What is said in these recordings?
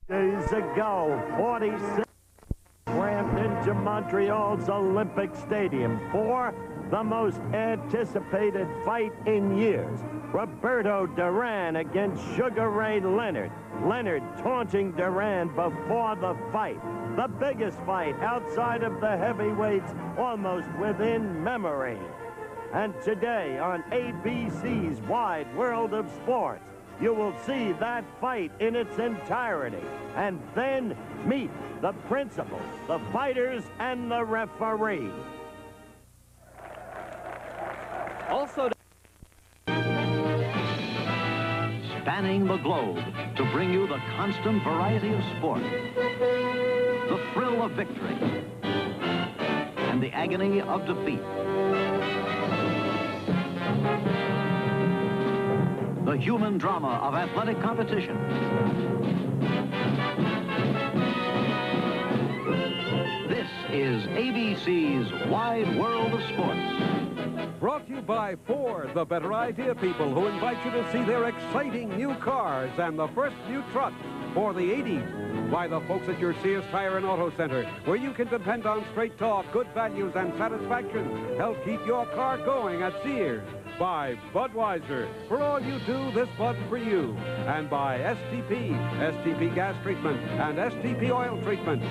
Days ago, 46 ramped into Montreal's Olympic Stadium for the most anticipated fight in years. Roberto Duran against Sugar Ray Leonard. Leonard taunting Duran before the fight. The biggest fight outside of the heavyweights, almost within memory. And today on ABC's Wide World of Sports, you will see that fight in its entirety, and then meet the principals, the fighters, and the referee. Also spanning the globe to bring you the constant variety of sport, the thrill of victory, and the agony of defeat. The human drama of athletic competition. This is ABC's Wide World of Sports. Brought to you by Ford, the better idea people, who invite you to see their exciting new cars and the first new truck for the 80s. By the folks at your Sears Tire and Auto Center, where you can depend on straight talk, good values, and satisfaction. Help keep your car going at Sears. By Budweiser, for all you do, this Bud's for you. And by STP, STP gas treatment and STP oil treatment.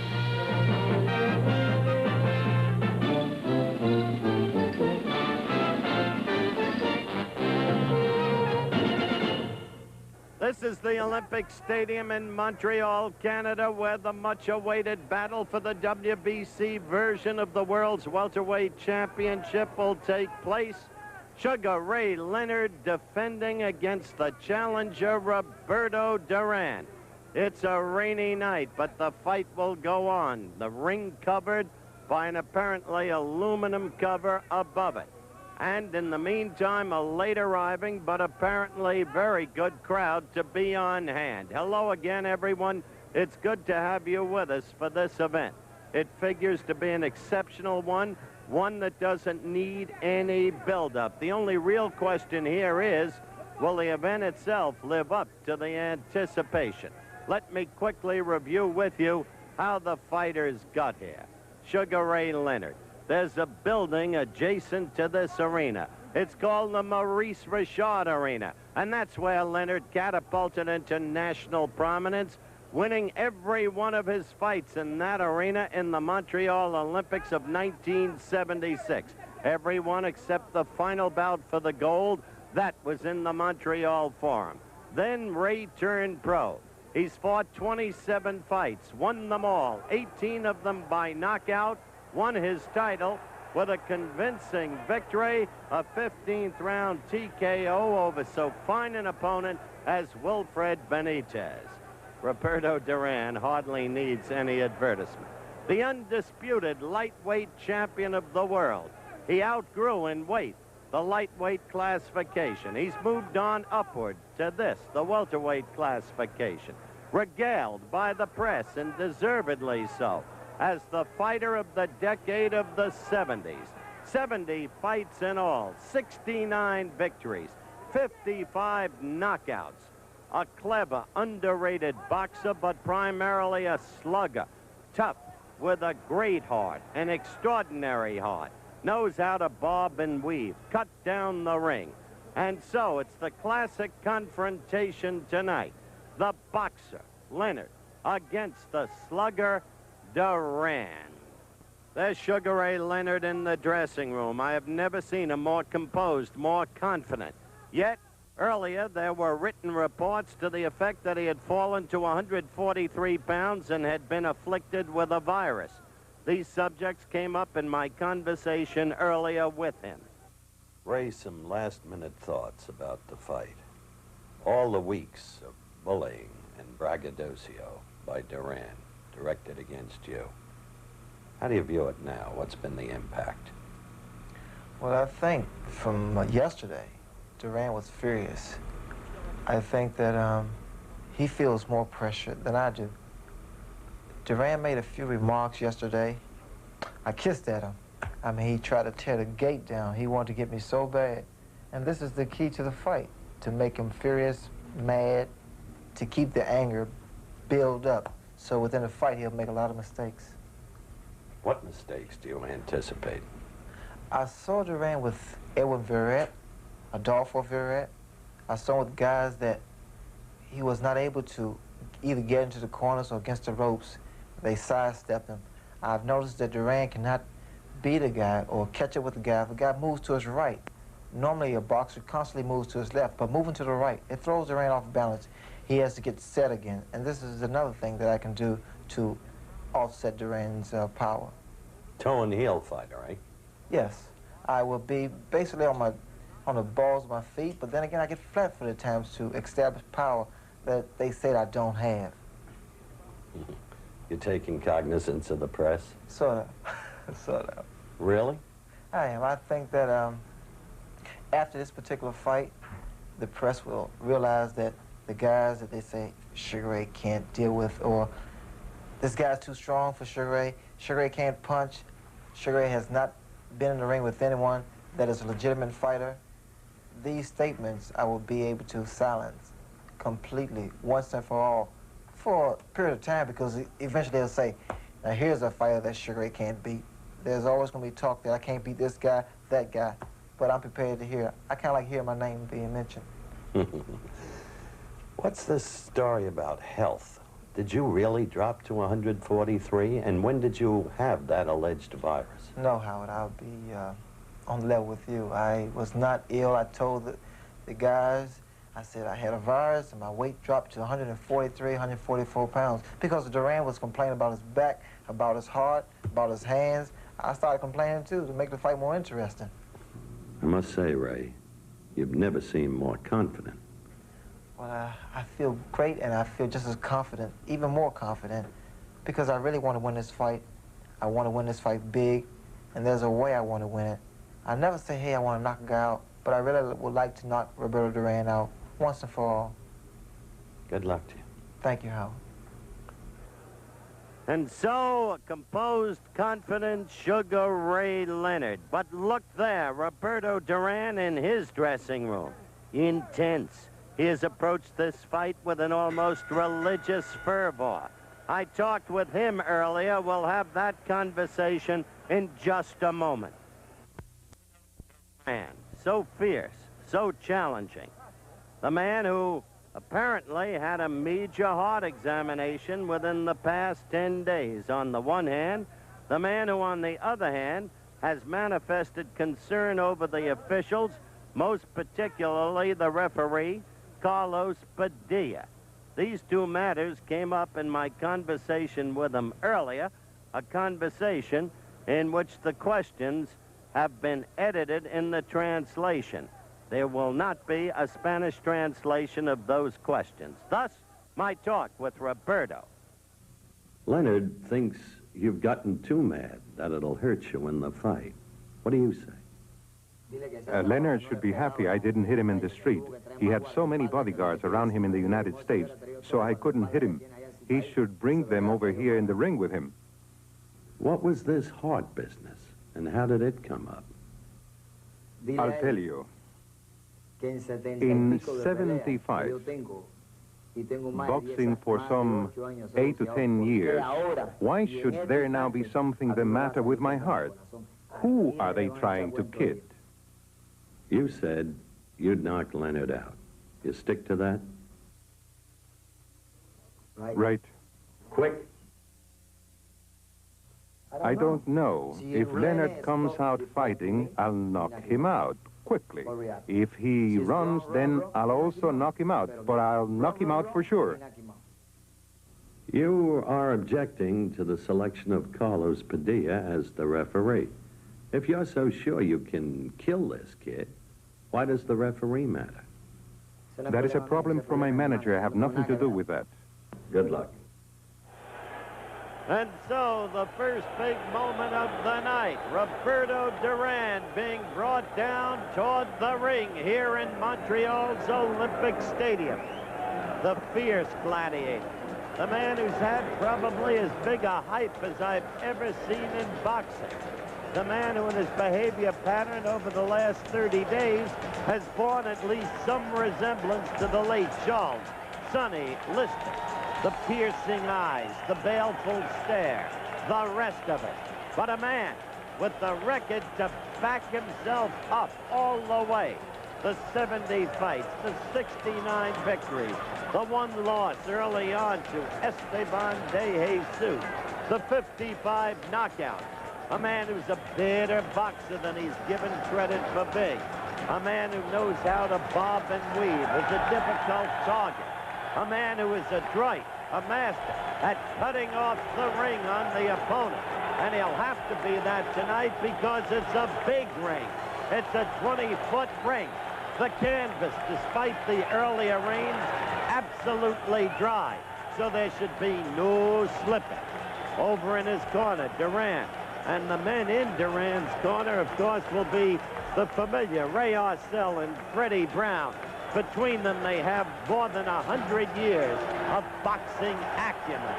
This is the Olympic Stadium in Montreal, Canada, where the much-awaited battle for the WBC version of the World's Welterweight Championship will take place. Sugar Ray Leonard defending against the challenger Roberto Duran. It's a rainy night, but the fight will go on. The ring covered by an apparently aluminum cover above it. And in the meantime, a late arriving but apparently very good crowd to be on hand. Hello again, everyone. It's good to have you with us for this event. It figures to be an exceptional one that doesn't need any build-up. The only real question here is, will the event itself live up to the anticipation? Let me quickly review with you how the fighters got here. Sugar Ray Leonard. There's a building adjacent to this arena. It's called the Maurice Richard Arena, and that's where Leonard catapulted into national prominence, winning every one of his fights in that arena in the Montreal Olympics of 1976. Every one except the final bout for the gold. That was in the Montreal Forum. Then Ray turned pro. He's fought 27 fights, won them all, 18 of them by knockout, won his title with a convincing victory, a 15th round TKO over so fine an opponent as Wilfred Benitez. Roberto Duran hardly needs any advertisement. The undisputed lightweight champion of the world. He outgrew in weight the lightweight classification. He's moved on upward to this, the welterweight classification. Regaled by the press, and deservedly so, as the fighter of the decade of the 70s. 70 fights in all, 69 victories, 55 knockouts. A clever, underrated boxer, but primarily a slugger. Tough, with a great heart, an extraordinary heart. Knows how to bob and weave, cut down the ring. And so it's the classic confrontation tonight. The boxer, Leonard, against the slugger, Duran. There's Sugar Ray Leonard in the dressing room. I have never seen him more composed, more confident. Yet, earlier, there were written reports to the effect that he had fallen to 143 pounds and had been afflicted with a virus. These subjects came up in my conversation earlier with him. Ray, some last-minute thoughts about the fight. All the weeks of bullying and braggadocio by Duran directed against you. How do you view it now? What's been the impact? Well, I think from yesterday, Duran was furious. I think that he feels more pressure than I do. Duran made a few remarks yesterday. I kissed at him. I mean, he tried to tear the gate down. He wanted to get me so bad. And this is the key to the fight, to make him furious, mad, to keep the anger build up. So within a fight, he'll make a lot of mistakes. What mistakes do you anticipate? I saw Duran with Edwin Viorret, Adolfo Viorret. I saw with guys that he was not able to either get into the corners or against the ropes. They sidestepped him. I've noticed that Duran cannot beat a guy or catch up with a guy if a guy moves to his right. Normally a boxer constantly moves to his left, but moving to the right, it throws Duran off balance. He has to get set again. And this is another thing that I can do to offset Duran's power. Toe and heel fighter, right? Yes. I will be basically on the balls of my feet, but then again I get flat-footed at times to establish power that they said I don't have. You're taking cognizance of the press? Sort of. Sort of. Really? I am. I think that after this particular fight, the press will realize that the guys that they say Sugar Ray can't deal with, or this guy's too strong for Sugar Ray, Sugar Ray can't punch, Sugar Ray has not been in the ring with anyone that is a legitimate fighter. These statements I will be able to silence completely, once and for all, for a period of time, because eventually they'll say, now here's a fighter that Sugar Ray can't beat. There's always going to be talk that I can't beat this guy, that guy, but I'm prepared to hear. I kind of like hearing my name being mentioned. What's this story about health? Did you really drop to 143? And when did you have that alleged virus? No, Howard, I'll be on level with you. I was not ill. I told the guys, I said I had a virus and my weight dropped to 143, 144 pounds because Duran was complaining about his back, about his heart, about his hands. I started complaining too to make the fight more interesting. I must say, Ray, you've never seemed more confident. Well, I feel great, and I feel just as confident, even more confident, because I really want to win this fight. I want to win this fight big, and there's a way I want to win it. I never say, hey, I want to knock a guy out, but I really would like to knock Roberto Duran out once and for all. Good luck to you. Thank you, Howard. And so, a composed, confident Sugar Ray Leonard. But look there, Roberto Duran in his dressing room. Intense. He has approached this fight with an almost religious fervor. I talked with him earlier. We'll have that conversation in just a moment. Man, so fierce, so challenging. The man who apparently had a major heart examination within the past 10 days. On the one hand, the man who, on the other hand, has manifested concern over the officials, most particularly the referee, Carlos Padilla. These two matters came up in my conversation with him earlier, a conversation in which the questions have been edited in the translation. There will not be a Spanish translation of those questions. Thus, my talk with Roberto. Leonard thinks you've gotten too mad, that it'll hurt you in the fight. What do you say? Leonard should be happy I didn't hit him in the street. He had so many bodyguards around him in the United States, so I couldn't hit him. He should bring them over here in the ring with him. What was this heart business, and how did it come up? I'll tell you. In 75, boxing for some 8 to 10 years, why should there now be something the matter with my heart? Who are they trying to kid? You said you'd knock Leonard out. You stick to that? Right. Quick. I don't know. If Leonard comes out fighting, I'll knock him out quickly. If he runs, then I'll also knock him out, but I'll knock him out for sure. You are objecting to the selection of Carlos Padilla as the referee. If you're so sure you can kill this kid, why does the referee matter? That is a problem for my manager. I have nothing to do with that. Good luck. And so, the first big moment of the night, Roberto Duran being brought down toward the ring here in Montreal's Olympic Stadium. The fierce gladiator. The man who's had probably as big a hype as I've ever seen in boxing. The man who in his behavior pattern over the last 30 days has borne at least some resemblance to the late Charles Sonny Liston. the piercing eyes, the baleful stare, the rest of it. But a man with the record to back himself up all the way. The 70 fights, the 69 victories, the 1 loss early on to Esteban de Jesus, the 55 knockouts. A man who's a better boxer than he's given credit for being. A man who knows how to bob and weave, is a difficult target. A man who is adroit, a master at cutting off the ring on the opponent. And he'll have to be that tonight because it's a big ring. It's a 20-foot ring. The canvas, despite the earlier rains, absolutely dry. So there should be no slipping. Over in his corner, Duran. And the men in Duran's corner, of course, will be the familiar Ray Arcel and Freddie Brown. Between them, they have more than 100 years of boxing acumen.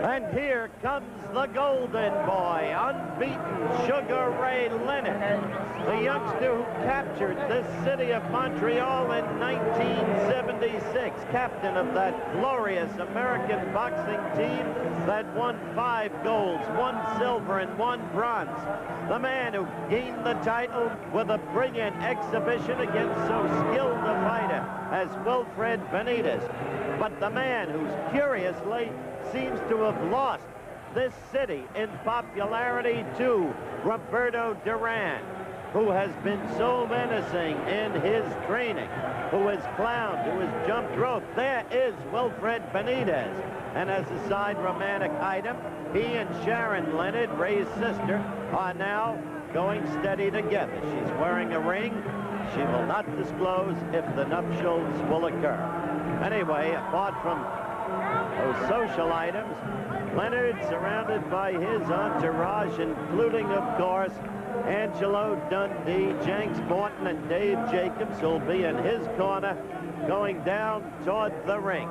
And here comes the golden boy, unbeaten Sugar Ray Leonard, the youngster who captured this city of Montreal in 1976, captain of that glorious American boxing team that won 5 golds, 1 silver, and 1 bronze. The man who gained the title with a brilliant exhibition against so skilled a fighter as Wilfred Benitez. But the man who's curiously seems to have lost this city in popularity to Roberto Duran, who has been so menacing in his training, who has clowned, who has jumped rope. There is Wilfred Benitez. And as a side romantic item, he and Sharon Leonard, Ray's sister, are now going steady together. She's wearing a ring. She will not disclose if the nuptials will occur. Anyway, apart from those social items, Leonard, surrounded by his entourage, including, of course, Angelo Dundee, Jenks Morton, and Dave Jacobs, will be in his corner going down toward the ring.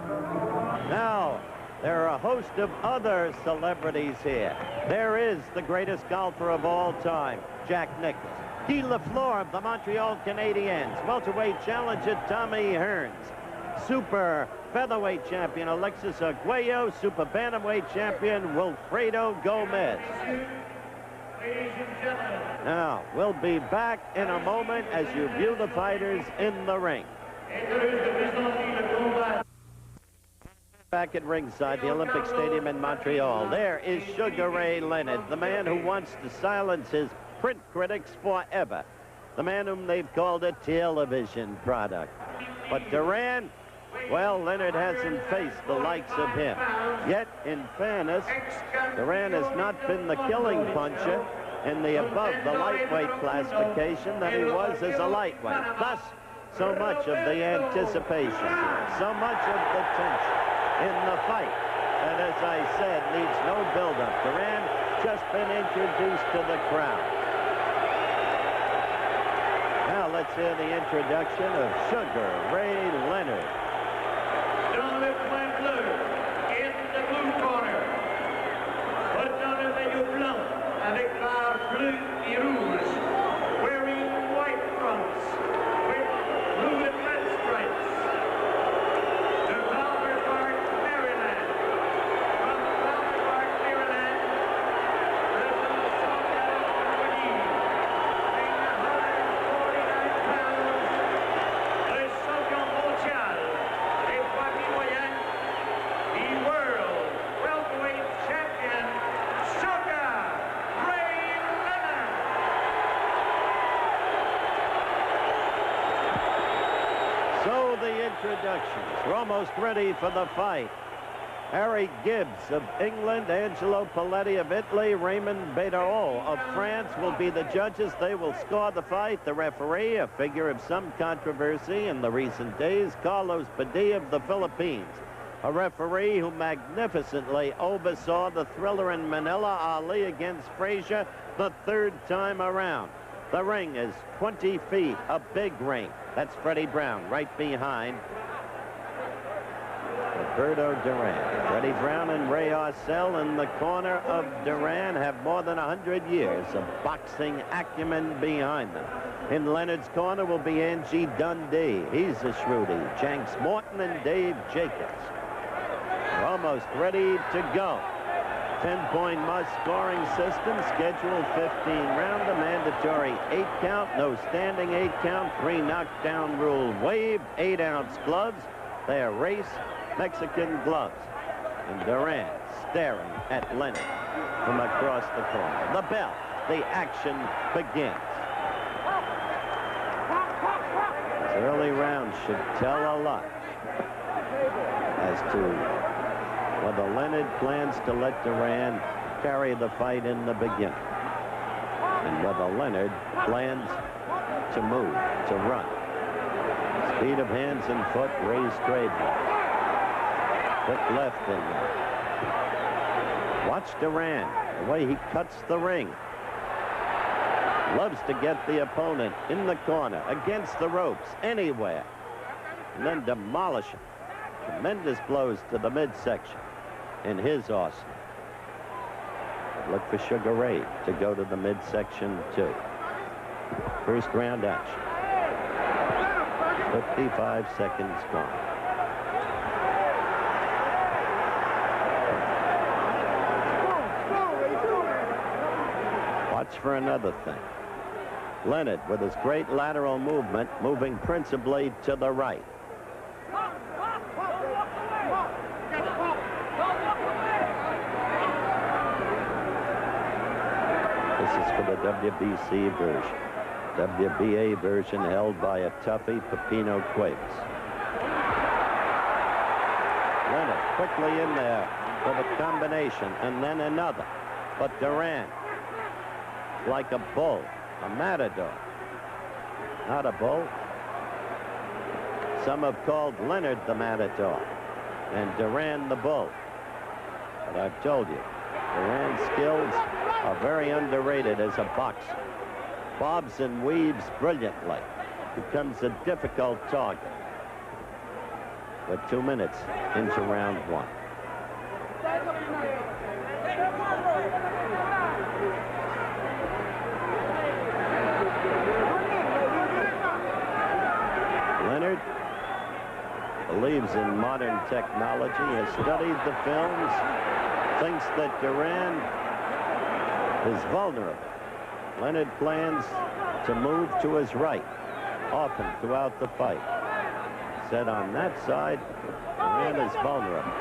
Now, there are a host of other celebrities here. There is the greatest golfer of all time, Jack Nicklaus. Guy Lafleur of the Montreal Canadiens, welterweight challenger Tommy Hearns, super featherweight champion Alexis Arguello, super bantamweight champion Wilfredo Gomez. Now, we'll be back in a moment as you view the fighters in the ring. Back at ringside, the Olympic Stadium in Montreal, there is Sugar Ray Leonard, the man who wants to silence his print critics forever, the man whom they've called a television product. But Duran, well, Leonard hasn't faced the likes of him. Yet, in fairness, Duran has not been the killing puncher in the above the lightweight classification that he was as a lightweight. Thus, so much of the anticipation, so much of the tension in the fight that, as I said, needs no buildup. Duran just been introduced to the crowd. Now let's hear the introduction of Sugar Ray Leonard. Dans le coin bleu, in the blue corner, but dans le maillot blanc avec barre bleue et rouge, wearing white fronts with blue and red stripes. To Calvert Park, Maryland. From Calvert Park, Maryland, President Sonia Company, weighing 149 pounds, le champion mondial, les poids moyens, the world welterweight champion, Sugar Ray Leonard. So the introductions. We're almost ready for the fight. Harry Gibbs of England, Angelo Paletti of Italy, Raymond Bedarol of France will be the judges. They will score the fight. The referee, a figure of some controversy in the recent days, Carlos Padilla of the Philippines. A referee who magnificently oversaw the thriller in Manila, Ali against Frazier, the 3rd time around. The ring is 20 feet, a big ring. That's Freddie Brown right behind. Alberto Duran. Freddie Brown and Ray Arcel in the corner of Duran have more than 100 years of boxing acumen behind them. In Leonard's corner will be Angie Dundee. He's a shrewdie. Jenks Morton and Dave Jacobs are almost ready to go. 10-point must scoring system, scheduled 15-round, a mandatory 8-count, no standing 8-count, 3 knockdown rule waived, 8-ounce gloves. They're race Mexican gloves. And Duran staring at Leonard from across the corner. The bell, the action begins. This early round should tell a lot as to whether Leonard plans to let Duran carry the fight in the beginning, and whether Leonard plans to move, to run. Speed of hands and foot, raised trademark. Quick left in there. Watch Duran, the way he cuts the ring. Loves to get the opponent in the corner, against the ropes, anywhere, and then demolish him. Tremendous blows to the midsection in his arsenal. Look for Sugar Ray to go to the midsection too. First round action. 55 seconds gone. Watch for another thing. Leonard, with his great lateral movement, moving principally to the right. This is for the WBC version. WBA version held by a toughie, Pepino Cuevas. Leonard quickly in there for the combination, and then another. But Duran, like a bull, a matador. Not a bull. Some have called Leonard the matador and Duran the bull. But I've told you, Duran's skills are very underrated as a boxer. Bobs and weaves brilliantly. Becomes a difficult target. We're 2 minutes into round 1. Leonard believes in modern technology, has studied the films, thinks that Duran is vulnerable. Leonard plans to move to his right often throughout the fight. Said on that side, Duran is vulnerable.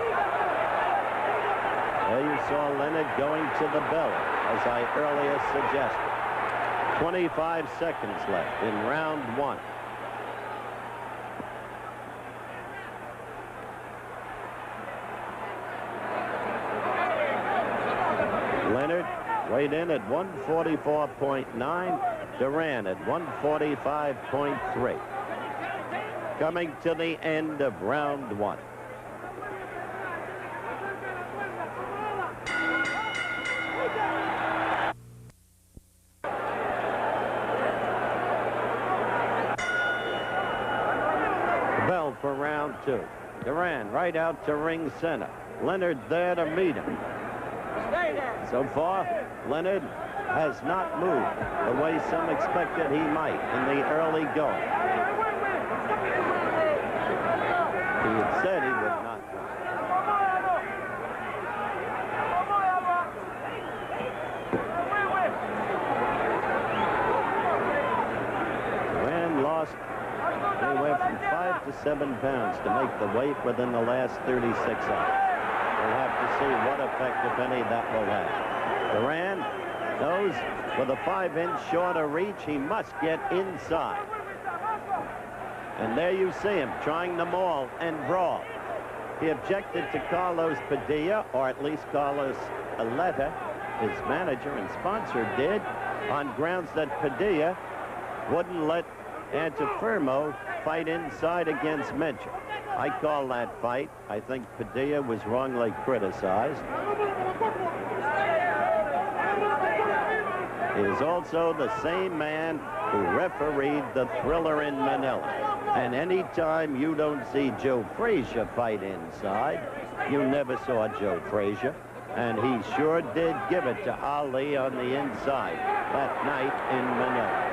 There you saw Leonard going to the belly, as I earlier suggested. 25 seconds left in round 1. Leonard weighed in at 144.9, Duran at 145.3. Coming to the end of round 1. Bell for round 2. Duran right out to ring center. Leonard there to meet him. So far, Leonard has not moved the way some expected he might in the early going. He had said he would not run. Duran lost anywhere from 5 to 7 pounds to make the weight within the last 36 hours. We'll have to see what effect, if any, that will have. Duran knows with a 5-inch shorter reach, he must get inside. And there you see him trying them all and brawl. He objected to Carlos Padilla, or at least Carlos Aleta, his manager and sponsor, did, on grounds that Padilla wouldn't let Antuofermo fight inside against Mencher. I call that fight. I think Padilla was wrongly criticized. He is also the same man who refereed the Thriller in Manila. And anytime you don't see Joe Frazier fight inside, you never saw Joe Frazier. And he sure did give it to Ali on the inside that night in Manila.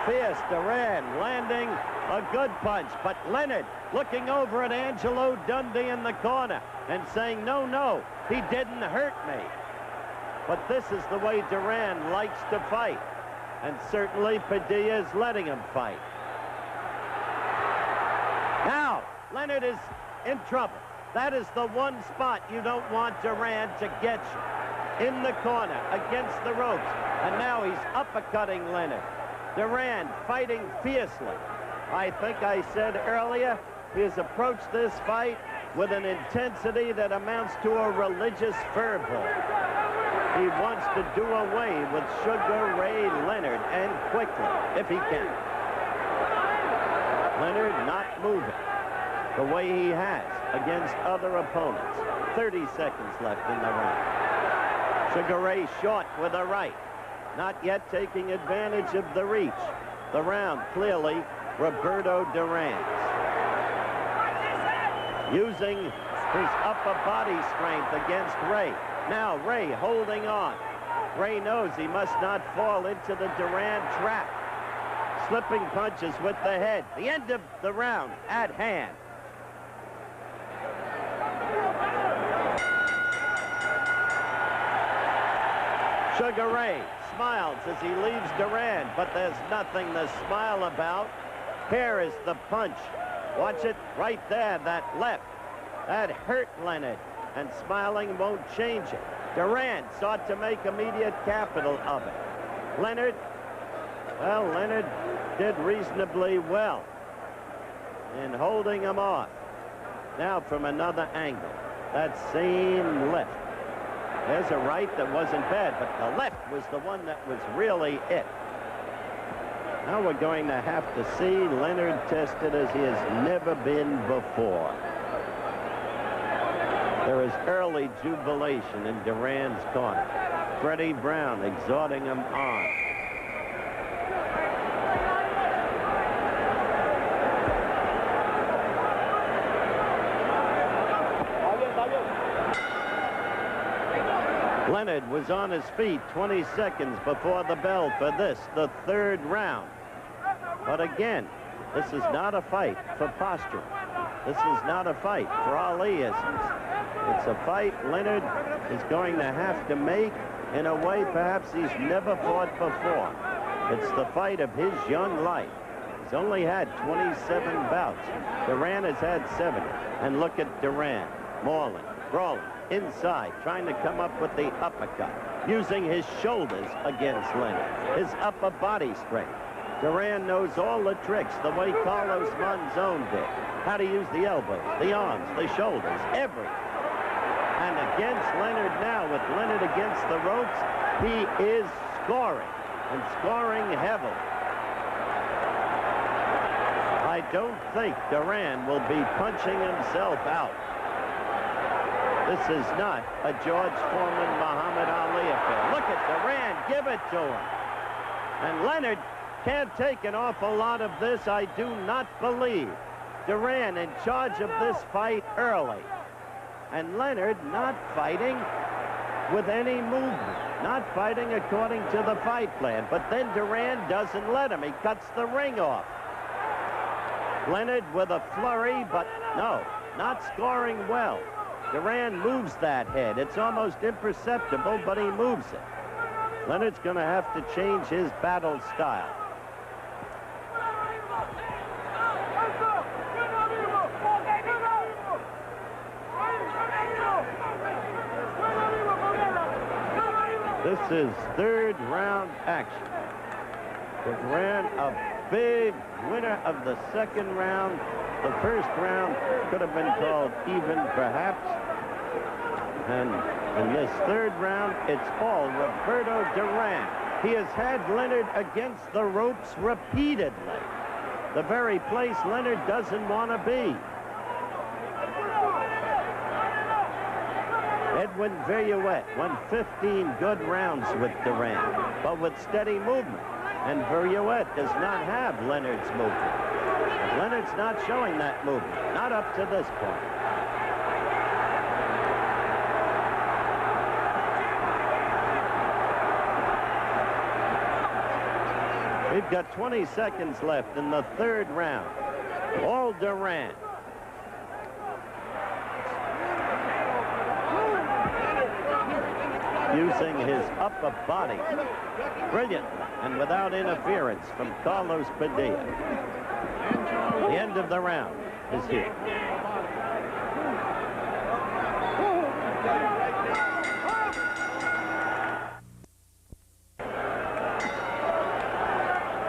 Fierce Duran landing a good punch, but Leonard looking over at Angelo Dundee in the corner and saying, no, no, he didn't hurt me. But this is the way Duran likes to fight, and certainly Padilla is letting him fight. Now, Leonard is in trouble. That is the one spot you don't want Duran to get you, in the corner against the ropes. And now he's uppercutting Leonard. Duran fighting fiercely. I think I said earlier, he has approached this fight with an intensity that amounts to a religious fervor. He wants to do away with Sugar Ray Leonard, and quickly, if he can. Leonard not moving the way he has against other opponents. 30 seconds left in the round. Sugar Ray short with a right. Not yet taking advantage of the reach. The round clearly Roberto Duran's. Using his upper body strength against Ray. Now Ray holding on. Ray knows he must not fall into the Duran trap. Slipping punches with the head. The end of the round at hand. Sugar Ray smiles as he leaves Duran, but there's nothing to smile about. Here is the punch. Watch it right there, that left. That hurt Leonard, and smiling won't change it. Duran sought to make immediate capital of it. Leonard, well, Leonard did reasonably well in holding him off. Now from another angle, that same left. There's a right that wasn't bad, but the left was the one that was really it. Now we're going to have to see Leonard tested as he has never been before. There is early jubilation in Duran's corner. Freddie Brown exhorting him on. Leonard was on his feet 20 seconds before the bell for this, the third round. But again, this is not a fight for posture. This is not a fight for Aliisms. It's a fight Leonard is going to have to make in a way perhaps he's never fought before. It's the fight of his young life. He's only had 27 bouts. Duran has had 70. And look at Duran, mauling, brawling, inside, trying to come up with the uppercut, using his shoulders against Leonard, his upper body strength. Duran knows all the tricks, the way Carlos Monzon did. How to use the elbows, the arms, the shoulders, everything. And against Leonard now, with Leonard against the ropes, he is scoring, and scoring heavily. I don't think Duran will be punching himself out. This is not a George Foreman, Muhammad Ali affair. Look at Duran, give it to him. And Leonard can't take an awful lot of this, I do not believe. Duran in charge of this fight early. And Leonard not fighting with any movement, not fighting according to the fight plan. But then Duran doesn't let him. He cuts the ring off. Leonard with a flurry, but no, not scoring well. Duran moves that head. It's almost imperceptible, but he moves it. Leonard's going to have to change his battle style. This is third round action. Duran, a big winner of the second round. The first round could have been called even, perhaps. And in this third round, it's all Roberto Duran. He has had Leonard against the ropes repeatedly. The very place Leonard doesn't want to be. Edwin Viruet won 15 good rounds with Duran, but with steady movement. And Viruet does not have Leonard's movement. Leonard's not showing that movement, not up to this point. We've got 20 seconds left in the third round. All Duran. Using his upper body brilliantly and without interference from Carlos Padilla. The end of the round is here.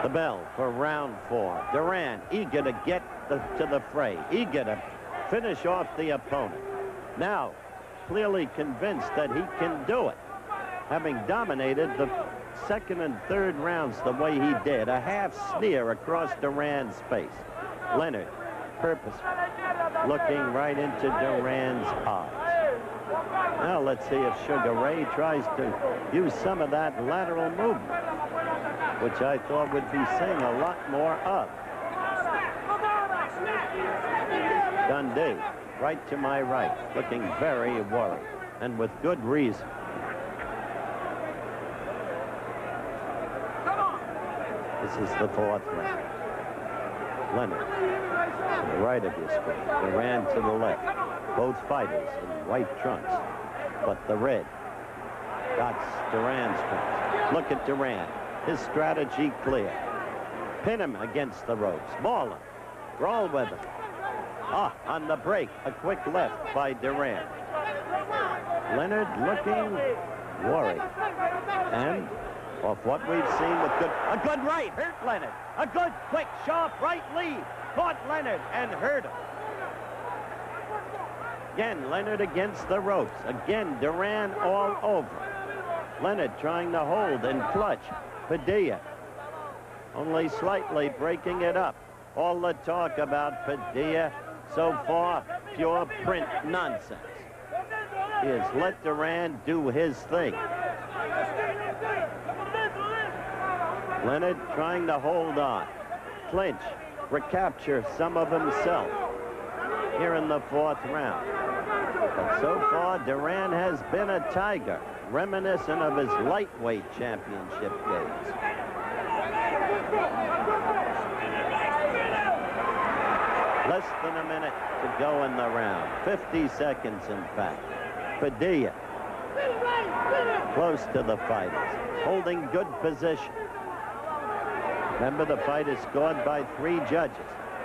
The bell for round 4. Duran eager to get to the fray, eager to finish off the opponent. Now, clearly convinced that he can do it, having dominated the second and third rounds the way he did. A half sneer across Duran's face. Leonard, purposeful, looking right into Duran's eyes. Now let's see if Sugar Ray tries to use some of that lateral movement, which I thought we'd be seeing a lot more of. Dundee, right to my right, looking very worried, and with good reason. This is the fourth round. Leonard to the right of your screen. Duran to the left. Both fighters in white trunks, but the red got Duran's trunks. Look at Duran. His strategy clear. Pin him against the ropes. Maul him. Roll with him. On the break, a quick left by Duran. Leonard looking worried. And off what we've seen with a good right, hurt Leonard. A good, quick, sharp right lead. Caught Leonard and hurt him. Again, Leonard against the ropes. Again, Duran all over. Leonard trying to hold and clutch. Padilla only slightly breaking it up. All the talk about Padilla so far, pure print nonsense. He has let Duran do his thing. Leonard trying to hold on, clinch, recapture some of himself here in the fourth round. But so far, Duran has been a tiger, reminiscent of his lightweight championship days. Less than a minute to go in the round. 50 seconds, in fact. Padilla close to the fighters, holding good position. Remember, the fight is scored by 3 judges.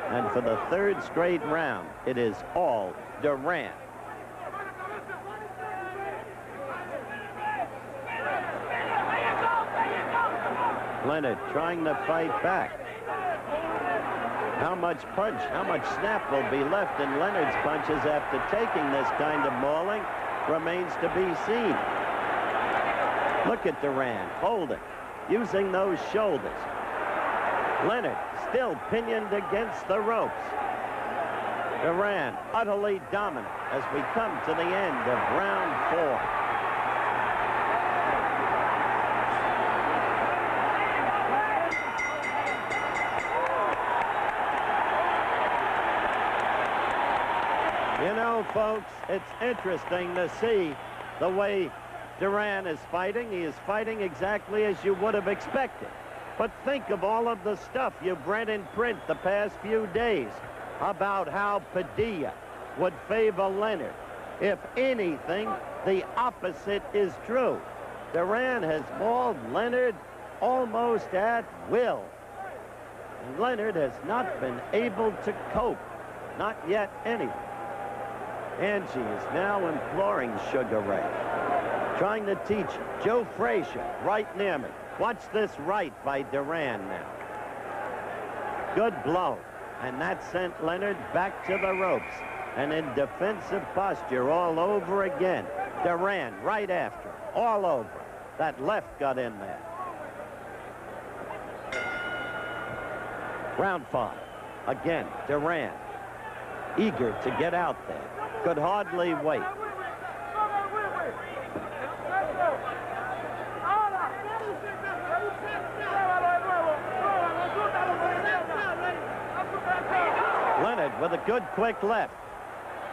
And for the third straight round, it is all Duran. Leonard trying to fight back. How much punch, how much snap will be left in Leonard's punches after taking this kind of mauling remains to be seen. Look at Duran holding, using those shoulders. Leonard still pinioned against the ropes. Duran utterly dominant as we come to the end of round 4. You know, folks, it's interesting to see the way Duran is fighting. He is fighting exactly as you would have expected. But think of all of the stuff you've read in print the past few days about how Padilla would favor Leonard. If anything, the opposite is true. Duran has mauled Leonard almost at will. And Leonard has not been able to cope. Not yet, anyway. Angie is now imploring Sugar Ray, trying to teach him. Joe Frazier, right near me. Watch this right by Duran now. Good blow. And that sent Leonard back to the ropes. And in defensive posture all over again. Duran right after him, all over. That left got in there. Round 5. Again, Duran, eager to get out there. Could hardly wait. Leonard with a good quick left.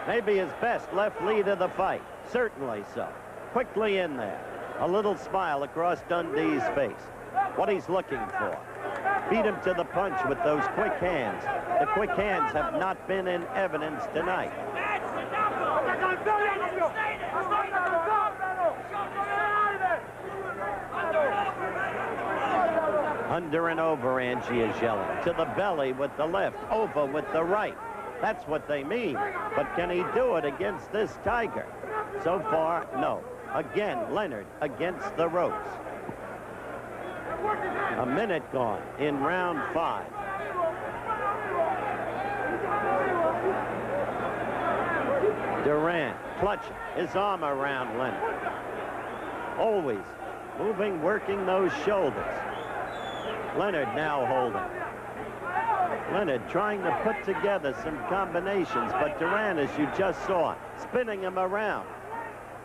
Maybe his best left lead of the fight. Certainly so. Quickly in there. A little smile across Dundee's face. What he's looking for. Beat him to the punch with those quick hands. The quick hands have not been in evidence tonight. Under and over, Angie is yelling. To the belly with the left, over with the right. That's what they mean. But can he do it against this Tiger? So far, no. Again, Leonard against the ropes. A minute gone in round 5. Duran clutching his arm around Leonard. Always moving, working those shoulders. Leonard now holding. Leonard trying to put together some combinations, but Duran, as you just saw, spinning him around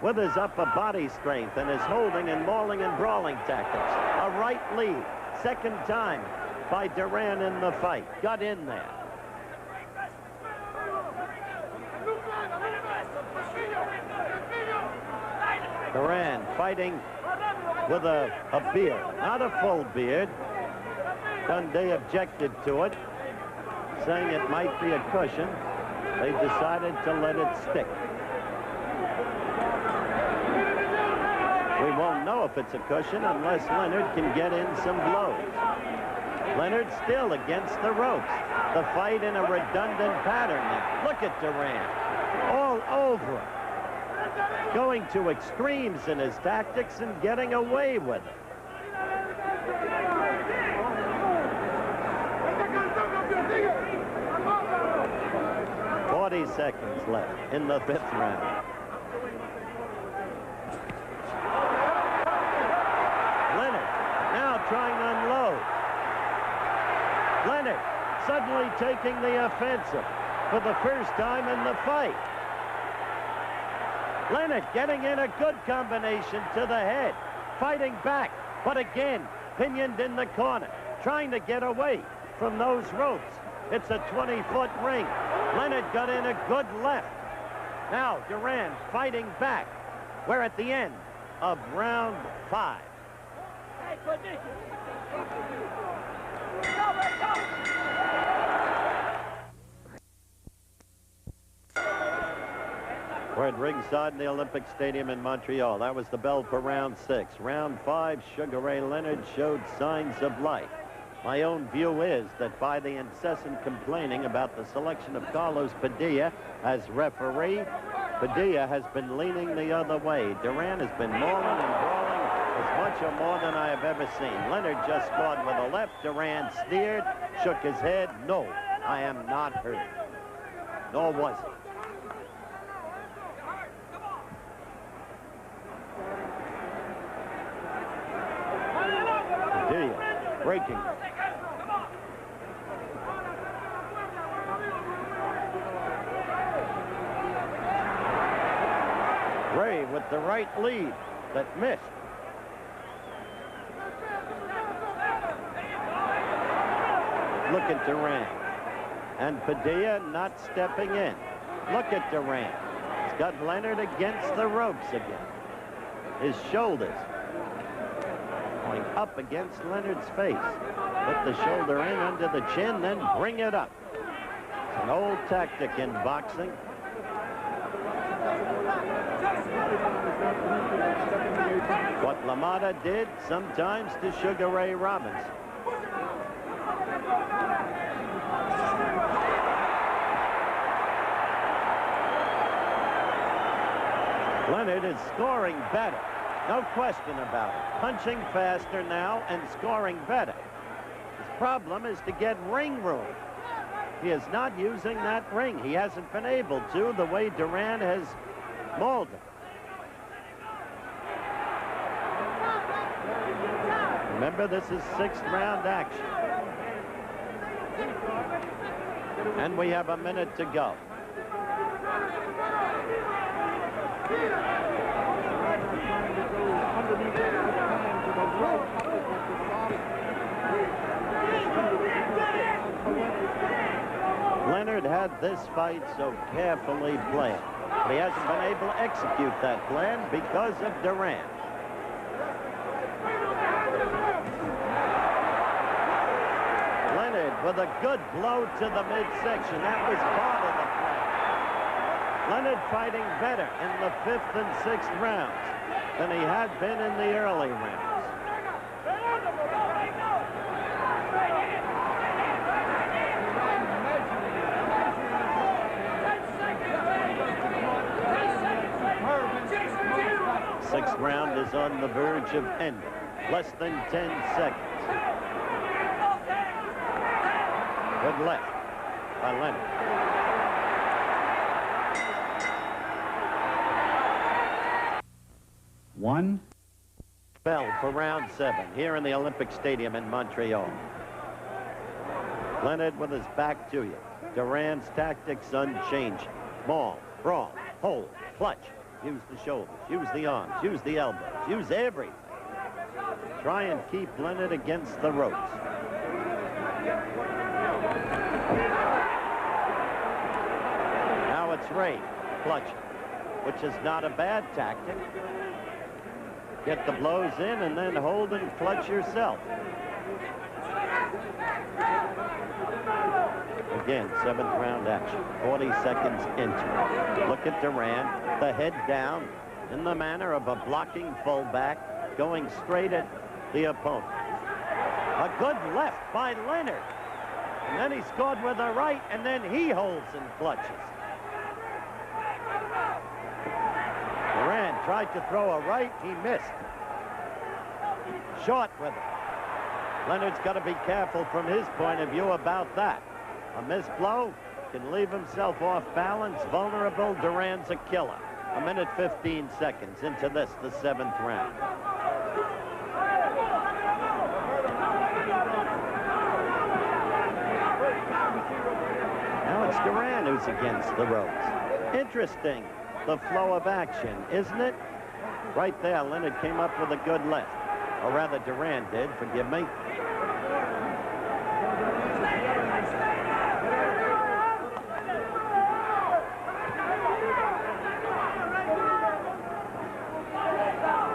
with his upper body strength and his holding and mauling and brawling tactics. A right lead, second time by Duran in the fight. Got in there. Duran fighting with a beard, not a full beard. Dundee objected to it, saying it might be a cushion. They decided to let it stick. We won't know if it's a cushion unless Leonard can get in some blows. Leonard still against the ropes. The fight in a redundant pattern now. Look at Duran. All over him. Going to extremes in his tactics and getting away with it. 40 seconds left in the 5th round. Leonard now trying to unload. Leonard suddenly taking the offensive for the first time in the fight. Leonard getting in a good combination to the head, fighting back, but again pinioned in the corner, trying to get away from those ropes. It's a 20-foot ring. Leonard got in a good left. Now Duran fighting back. We're at the end of round 5. We're at ringside in the Olympic Stadium in Montreal. That was the bell for round 6. Round 5, Sugar Ray Leonard showed signs of life. My own view is that by the incessant complaining about the selection of Carlos Padilla as referee, Padilla has been leaning the other way. Duran has been mauling and brawling as much or more than I have ever seen. Leonard just scored with a left. Duran sneered, shook his head. No, I am not hurt. Nor was he. Padilla breaking. Ray with the right lead that missed. Look at Duran. And Padilla not stepping in. Look at Duran. He's got Leonard against the ropes again. His shoulders going up against Leonard's face. Put the shoulder in under the chin, then bring it up. It's an old tactic in boxing. What LaMotta did sometimes to Sugar Ray Robinson. Leonard is scoring better. No question about it. Punching faster now and scoring better. His problem is to get ring room. He is not using that ring. He hasn't been able to the way Duran has mauled him. Remember, this is 6th round action. And we have a minute to go. Leonard had this fight so carefully planned. But he hasn't been able to execute that plan because of Duran. Leonard with a good blow to the midsection. That was part of the plan. Leonard fighting better in the 5th and 6th rounds than he had been in the early rounds. Sixth round is on the verge of ending. Less than 10 seconds. Good left by Leonard. One. Bell for round 7 here in the Olympic Stadium in Montreal. Leonard with his back to you. Duran's tactics unchanging. Maul, brawl, hold, clutch. Use the shoulders, use the arms, use the elbows, use everything. Try and keep Leonard against the ropes. Now it's Ray clutching, which is not a bad tactic. Get the blows in and then hold and clutch yourself. Again, 7th round action, 40 seconds into it. Look at Duran, the head down in the manner of a blocking fullback, going straight at the opponent. A good left by Leonard. And then he scored with a right, and then he holds and clutches. Duran tried to throw a right, he missed. Short with it. Leonard's got to be careful from his point of view about that. A missed blow can leave himself off balance, vulnerable. Duran's a killer. 1 minute 15 seconds into this, the 7th round. Now it's Duran who's against the ropes. Interesting, the flow of action, isn't it? Right there, Leonard came up with a good left. Or rather, Duran did, forgive me.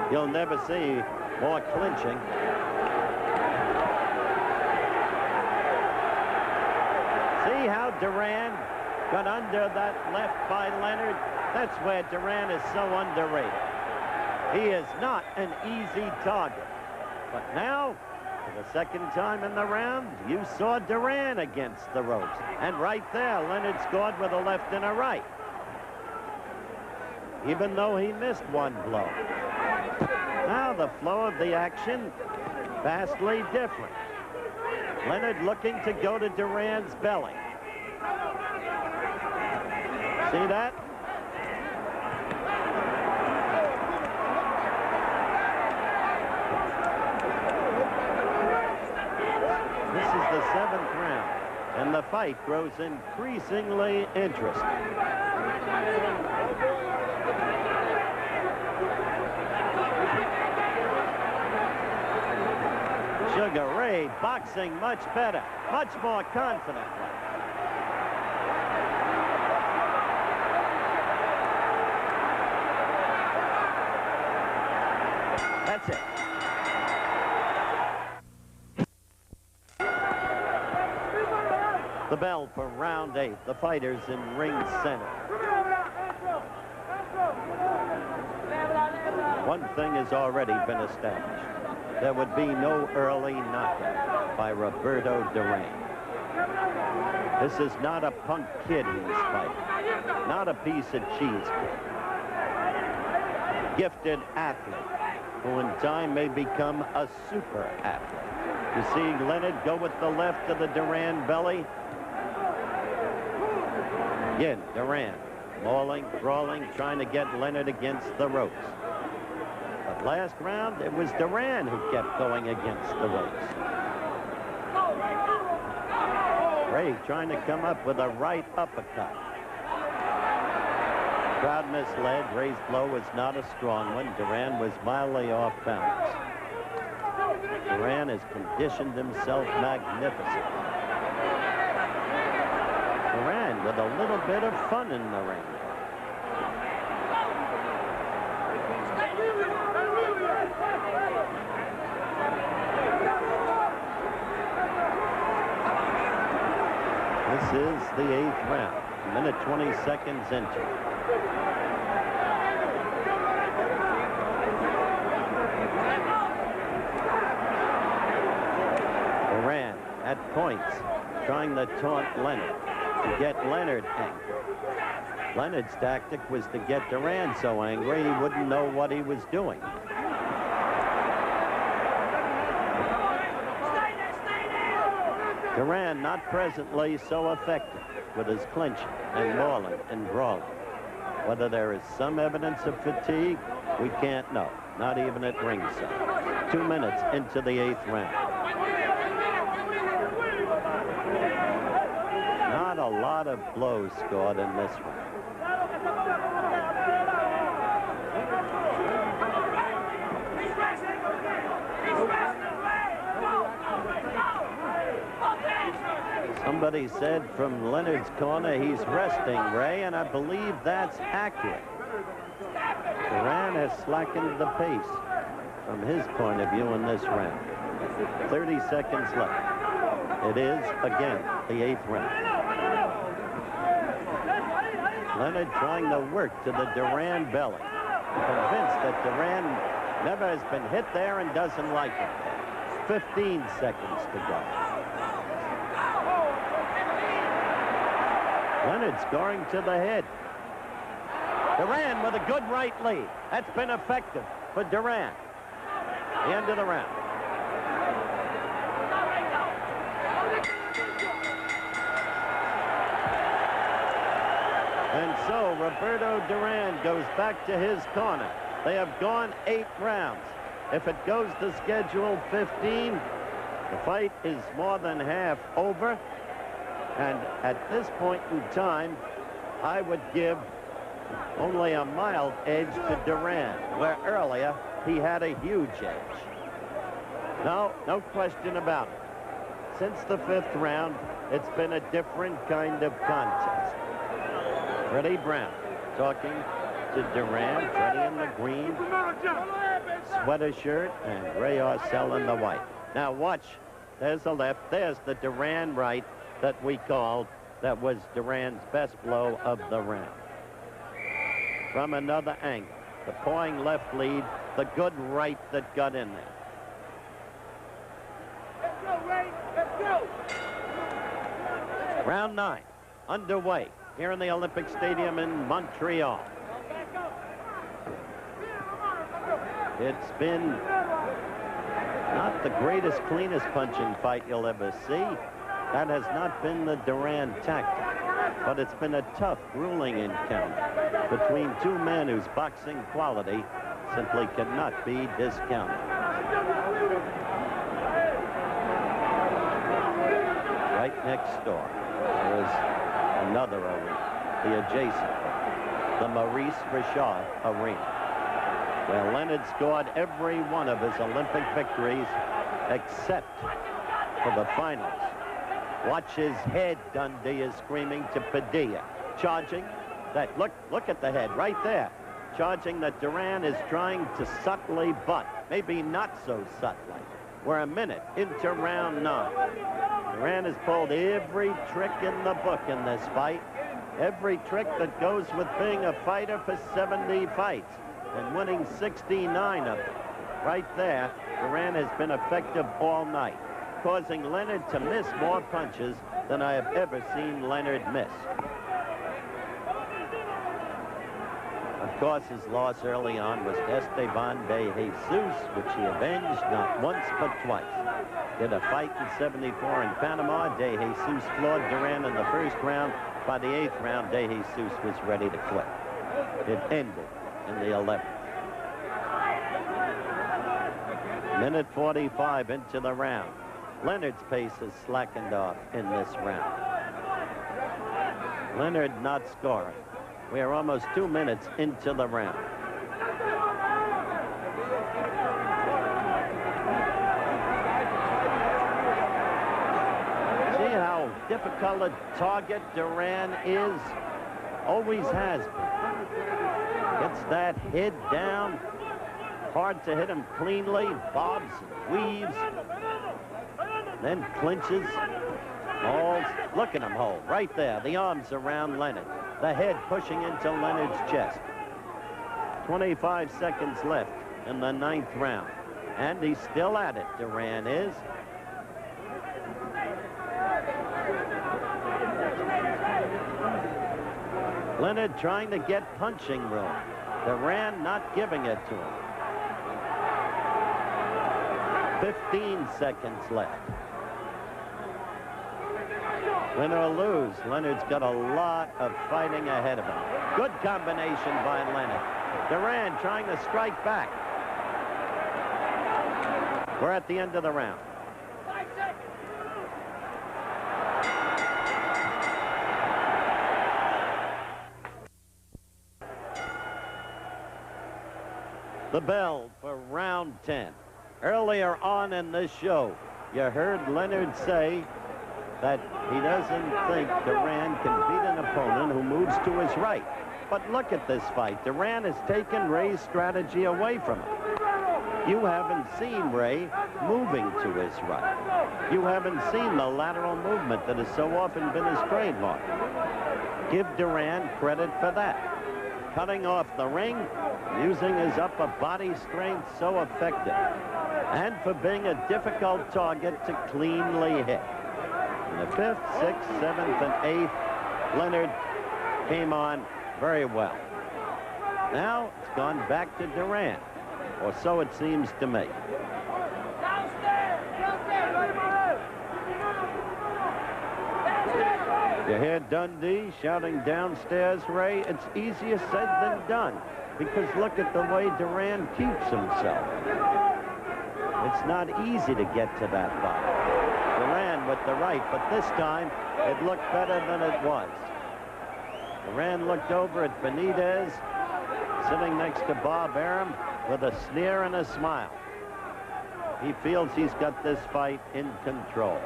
You'll never see more clinching. See how Duran got under that left by Leonard? That's where Duran is so underrated. He is not an easy target. But now, for the 2nd time in the round, you saw Duran against the ropes. And right there, Leonard scored with a left and a right. Even though he missed one blow. Now the flow of the action, vastly different. Leonard looking to go to Duran's belly. See that? This is the 7th round, and the fight grows increasingly interesting. Sugar Ray boxing much better, much more confidently. That's it. The bell for round 8. The fighters in ring center. One thing has already been established. There would be no early knockout by Roberto Duran. This is not a punk kid he's fighting. Not a piece of cheesecake. Gifted athlete who in time may become a super athlete. You see Leonard go with the left to the Duran belly. Again, Duran mauling, brawling, trying to get Leonard against the ropes. But last round, it was Duran who kept going against the ropes. Ray trying to come up with a right uppercut. Crowd misled. Ray's blow was not a strong one. Duran was mildly off balance. Duran has conditioned himself magnificently. Duran with a little bit of fun in the ring. This is the 8th round, a minute 20 seconds into it. Duran at points, trying to taunt Leonard to get Leonard angry. Leonard's tactic was to get Duran so angry he wouldn't know what he was doing. Duran not presently so effective with his clinching and mauling and brawling. Whether there is some evidence of fatigue, we can't know, not even at ringside. 2 minutes into the 8th round. Not a lot of blows scored in this one. Somebody said from Leonard's corner he's resting, Ray, and I believe that's accurate. Duran has slackened the pace from his point of view in this round. 30 seconds left. It is, again, the 8th round. Leonard trying to work to the Duran belly. Convinced that Duran never has been hit there and doesn't like it. 15 seconds to go. Leonard scoring to the head. Duran with a good right lead. That's been effective for Duran. The end of the round. And so Roberto Duran goes back to his corner. They have gone 8 rounds. If it goes to schedule 15, the fight is more than half over. And at this point in time, I would give only a mild edge to Duran, where earlier he had a huge edge. No question about it. Since the 5th round, it's been a different kind of contest. Freddie Brown talking to Duran. Freddie in the green sweater shirt and Ray Arcel in the white. Now watch, there's the left, there's the Duran right that we called, that was Duran's best blow of the round. From another angle, the pawing left lead, the good right that got in there. Let's go, Ray. Let's go. Round 9 underway here in the Olympic Stadium in Montreal. It's been not the greatest, cleanest punching fight you'll ever see. That has not been the Duran tactic, but it's been a tough, grueling encounter between 2 men whose boxing quality simply cannot be discounted. Right next door, there is another arena, the adjacent, the Maurice Richard Arena, where Leonard scored every one of his Olympic victories except for the finals. Watch his head, Dundee is screaming to Padilla. Charging that, look at the head right there. Charging that Duran is trying to subtly butt. Maybe not so subtly. We're a minute into round 9. Duran has pulled every trick in the book in this fight. Every trick that goes with being a fighter for 70 fights and winning 69 of them. Right there, Duran has been effective all night, causing Leonard to miss more punches than I have ever seen Leonard miss. Of course, his loss early on was Esteban de Jesus, which he avenged not once but twice. Did a fight in '74 in Panama. De Jesus floored Duran in the 1st round. By the 8th round, De Jesus was ready to quit. It ended in the 11th. Minute 45 into the round. Leonard's pace has slackened off in this round. Leonard not scoring. We are almost 2 minutes into the round. See how difficult a target Duran is, always has been. Gets that head down. Hard to hit him cleanly. Bobs and weaves. Then clinches. Falls. Look at him hold. Right there. The arms around Leonard. The head pushing into Leonard's chest. 25 seconds left in the 9th round. And he's still at it, Duran is. Leonard trying to get punching room. Duran not giving it to him. 15 seconds left. Win or lose, Leonard's got a lot of fighting ahead of him. Good combination by Leonard. Duran trying to strike back. We're at the end of the round. The bell for round 10. Earlier on in this show, you heard Leonard say that he doesn't think Duran can beat an opponent who moves to his right. But look at this fight. Duran has taken Ray's strategy away from him. You haven't seen Ray moving to his right. You haven't seen the lateral movement that has so often been his trademark. Give Duran credit for that. Cutting off the ring, using his upper body strength so effective, and for being a difficult target to cleanly hit. In the 5th, 6th, 7th, and 8th, Leonard came on very well. Now it's gone back to Duran, or so it seems to me. You hear Dundee shouting downstairs, Ray. It's easier said than done, because look at the way Duran keeps himself. It's not easy to get to that bottom. Duran with the right, but this time it looked better than it was. Duran looked over at Benitez, sitting next to Bob Arum with a sneer and a smile. He feels he's got this fight in control.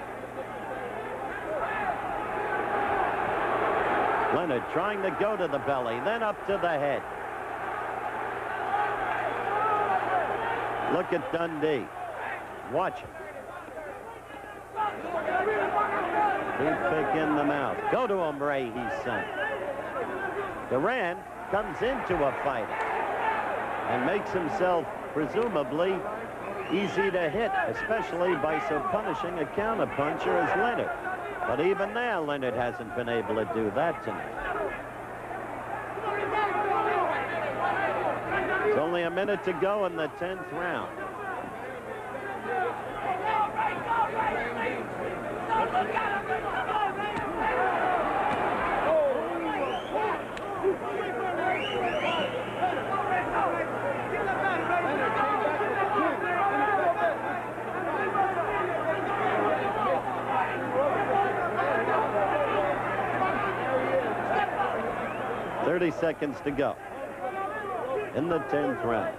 Leonard trying to go to the belly, then up to the head. Look at Dundee. Watch him. Toothpick in the mouth. Go to him, Ray, he's saying. Duran comes into a fighting and makes himself presumably easy to hit, especially by so punishing a counterpuncher as Leonard. But even there, Leonard hasn't been able to do that tonight. It's only a minute to go in the 10th round. .30 seconds to go in the 10th round.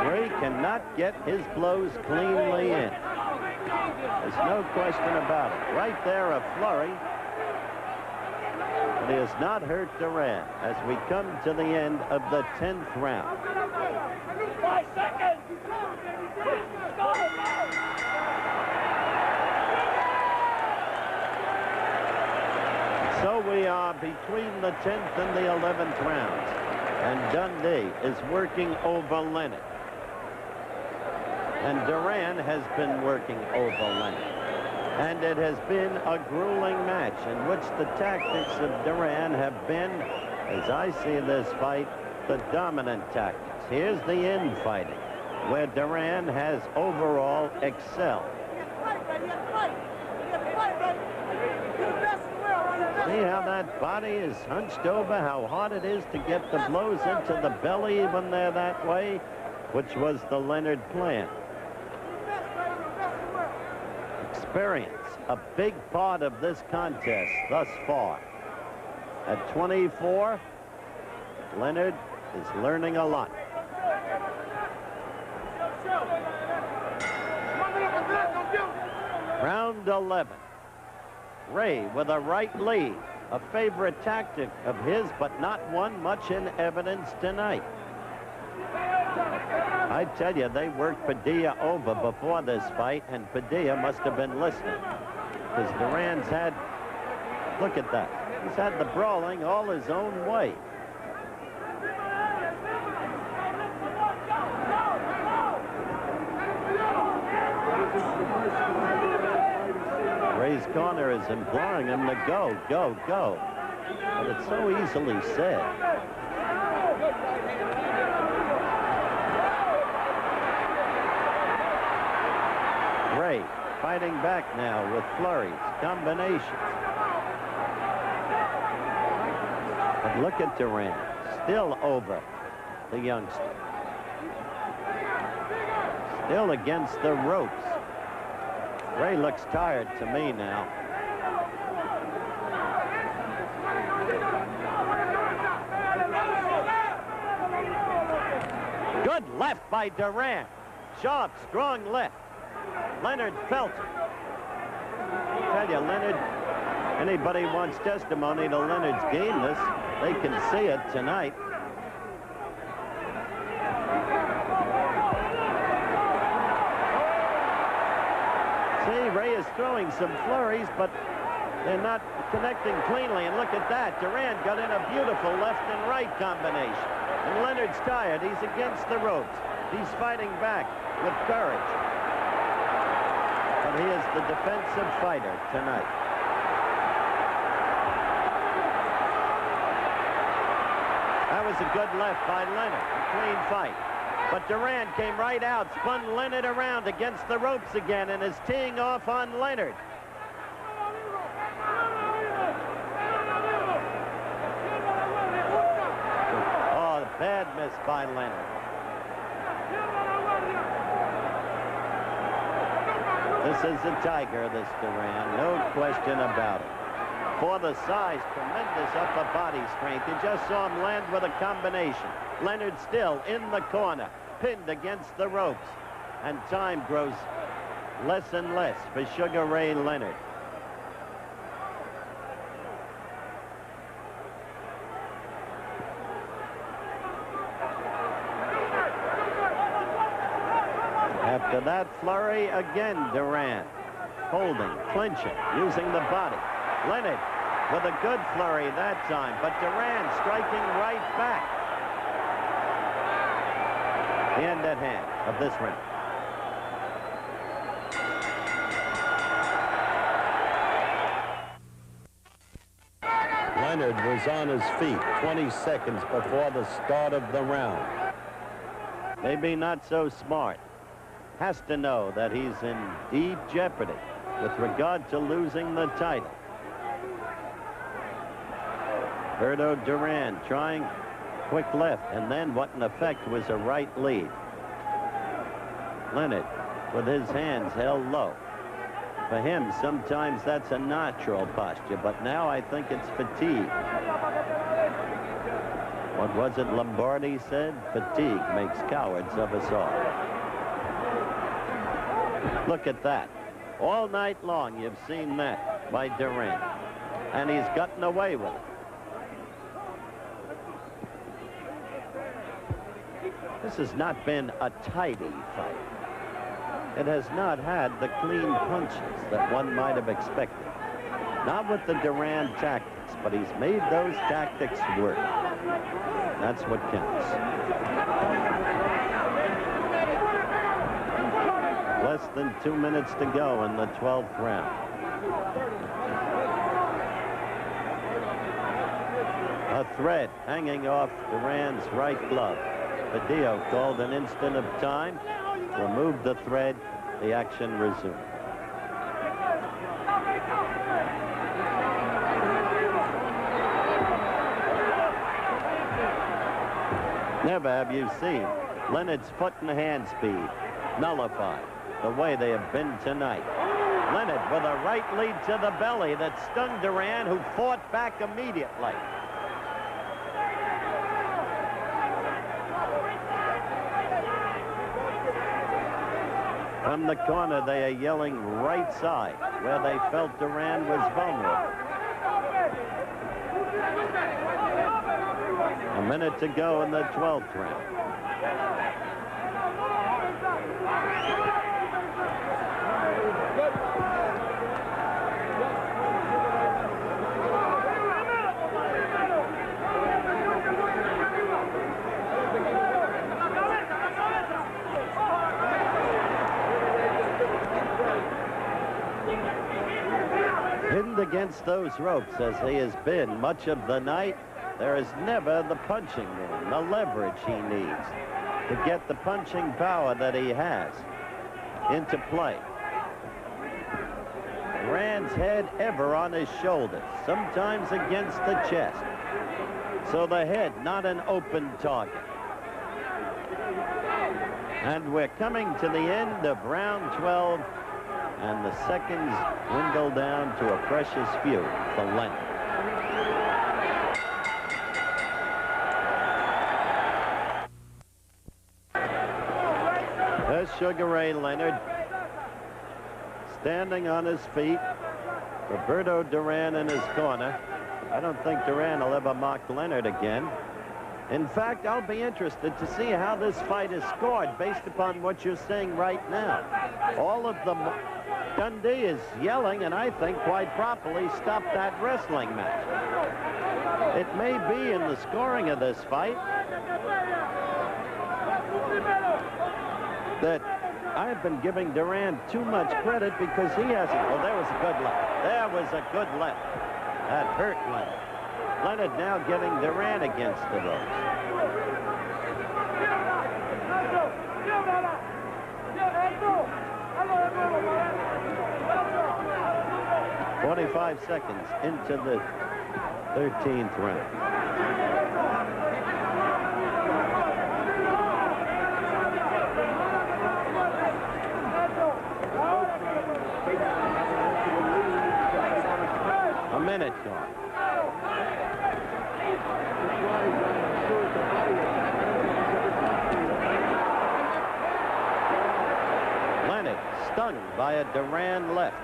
Ray cannot get his blows cleanly in. There's no question about it. Right there, a flurry. But he has not hurt Duran as we come to the end of the 10th round. 5 seconds! So we are between the 10th and the 11th rounds. And Dundee is working over Leonard. And Duran has been working over Leonard. And it has been a grueling match in which the tactics of Duran have been, as I see this fight, the dominant tactics. Here's the infighting, where Duran has overall excelled. See how that body is hunched over, how hard it is to get the blows into the belly when they're that way, which was the Leonard plan. Experience, a big part of this contest thus far. At 24, Leonard is learning a lot. Round 11. Ray with a right lead. A favorite tactic of his, but not one much in evidence tonight. I tell you, they worked Padilla over before this fight, and Padilla must have been listening. Because Duran's had, look at that. He's had the brawling all his own way. Ray's corner is imploring him to go, go, go. But it's so easily said. Ray fighting back now with flurries, combinations. But look at Duran, still over the youngster. Still against the ropes. Ray looks tired to me now. Good left by Duran. Sharp, strong left. Leonard felt it. I tell you, Leonard, anybody wants testimony to Leonard's gameness, they can see it tonight. See, Ray is throwing some flurries, but they're not connecting cleanly. And look at that. Duran got in a beautiful left and right combination. And Leonard's tired. He's against the ropes. He's fighting back with courage. But he is the defensive fighter tonight. That was a good left by Leonard. A clean fight. But Duran came right out, spun Leonard around against the ropes again, and is teeing off on Leonard. Oh, bad miss by Leonard. This is a tiger, this Duran, no question about it. For the size, tremendous upper body strength. You just saw him land with a combination. Leonard still in the corner, pinned against the ropes. And time grows less and less for Sugar Ray Leonard. After that flurry, again Duran. Holding, clinching, using the body. Leonard with a good flurry that time, but Duran striking right back. The end at hand of this round. Leonard was on his feet 20 seconds before the start of the round. Maybe not so smart. Has to know that he's in deep jeopardy with regard to losing the title. Berto Duran trying quick left, and then what in effect was a right lead. Leonard with his hands held low. For him, sometimes that's a natural posture, but now I think it's fatigue. What was it Lombardi said? Fatigue makes cowards of us all. Look at that. All night long you've seen that by Duran, and he's gotten away with it. This has not been a tidy fight. It has not had the clean punches that one might have expected. Not with the Duran tactics, but he's made those tactics work. That's what counts. Less than 2 minutes to go in the 12th round. A thread hanging off Duran's right glove. Padilla called an instant of time, removed the thread, the action resumed. Never have you seen Leonard's foot and hand speed nullified the way they have been tonight. Leonard with a right lead to the belly that stung Duran, who fought back immediately. From the corner, they are yelling right side, where they felt Duran was vulnerable. A minute to go in the 12th round. Pinned against those ropes as he has been much of the night, there is never the punching room, the leverage he needs to get the punching power that he has into play. Duran's head ever on his shoulders, sometimes against the chest. So the head, not an open target. And we're coming to the end of round 12, and the seconds dwindle down to a precious few for Leonard. There's Sugar Ray Leonard standing on his feet. Roberto Duran in his corner. I don't think Duran will ever mock Leonard again. In fact, I'll be interested to see how this fight is scored based upon what you're seeing right now. All of them, Dundee is yelling, and I think quite properly, stop that wrestling match. It may be in the scoring of this fight that I've been giving Duran too much credit because he hasn't. Oh, there was a good left. There was a good left. That hurt Leonard. Leonard now getting Duran against the ropes. "45 seconds into the 13th round. A minute gone. Leonard stung by a Duran left.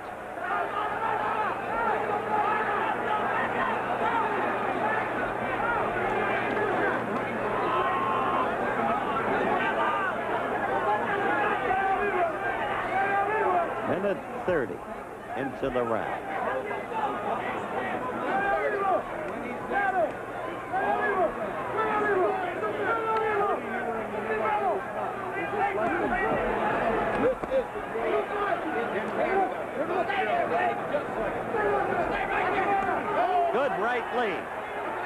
Minute 30 into the round. Good right lead.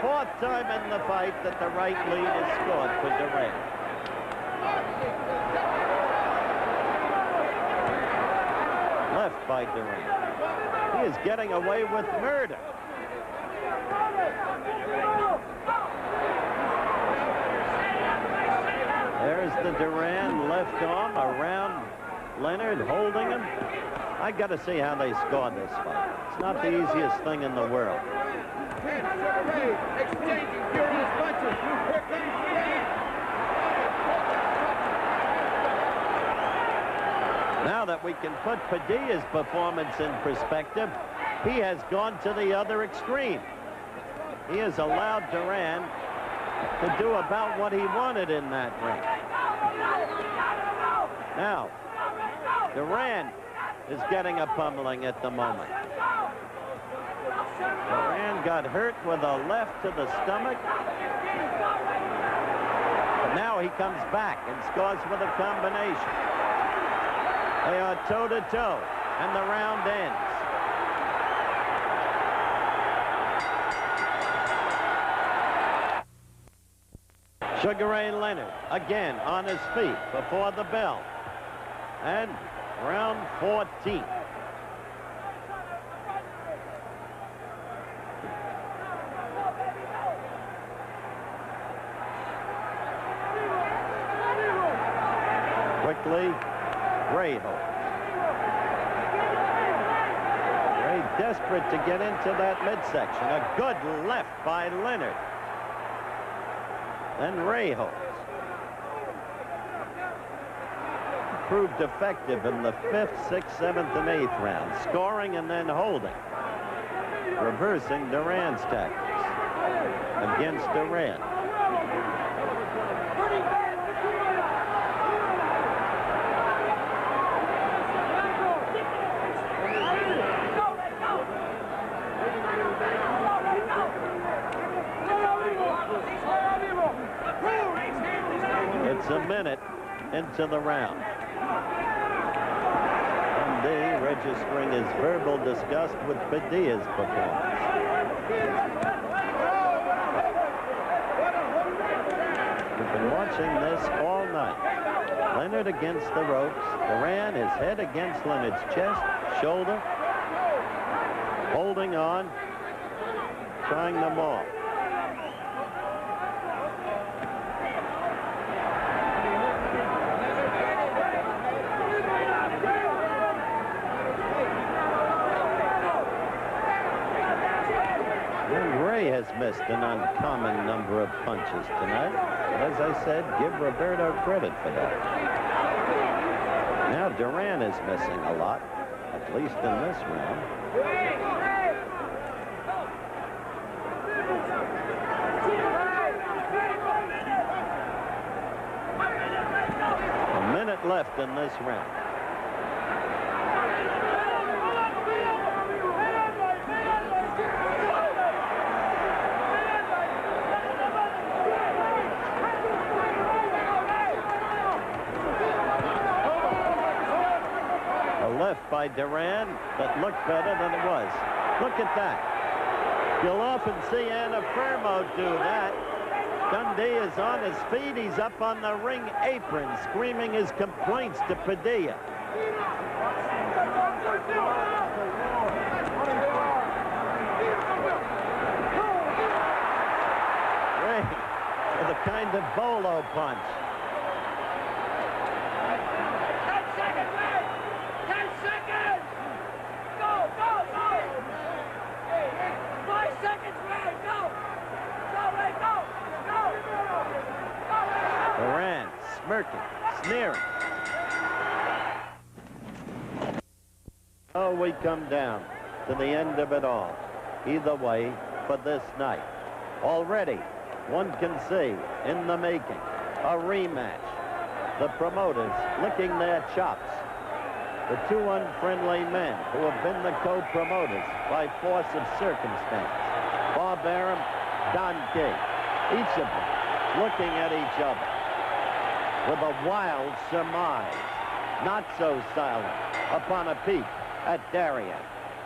Fourth time in the fight that the right lead is scored for Duran. Left by Duran. He is getting away with murder. There's the Duran left arm around Leonard, holding him. I got to see how they score this fight. It's not the easiest thing in the world. Now that we can put Padilla's performance in perspective, he has gone to the other extreme. He has allowed Duran to do about what he wanted in that ring. Now, Duran is getting a pummeling at the moment. Duran got hurt with a left to the stomach. But now he comes back and scores with a combination. They are toe-to-toe, and the round ends. Sugar Ray Leonard again on his feet before the bell. And round 14. Quickly, Ray holds. Ray desperate to get into that midsection. A good left by Leonard. Then Ray holds. proved effective in the 5th, 6th, 7th, and 8th rounds, scoring and then holding, reversing Duran's tactics against Duran. It's a minute into the round. Dundee registering his verbal disgust with Padilla's performance. We've been watching this all night. Leonard against the ropes. Duran, his head against Leonard's chest, shoulder, holding on, trying them off. Has missed an uncommon number of punches tonight. But as I said, give Roberto credit for that. Now Duran is missing a lot, at least in this round. A minute left in this round. Left by Duran that looked better than it was. Look at that. You'll often see Anna Fermo do that. Dundee is on his feet. He's up on the ring apron, screaming his complaints to Padilla. Ray with a kind of bolo punch. Duran smirking, sneering. Oh, we come down to the end of it all. Either way, for this night. Already, one can see in the making a rematch. The promoters licking their chops. The two unfriendly men who have been the co-promoters by force of circumstance. Bob Arum, Don King, each of them looking at each other with a wild surmise, not so silent, upon a peek at Darien,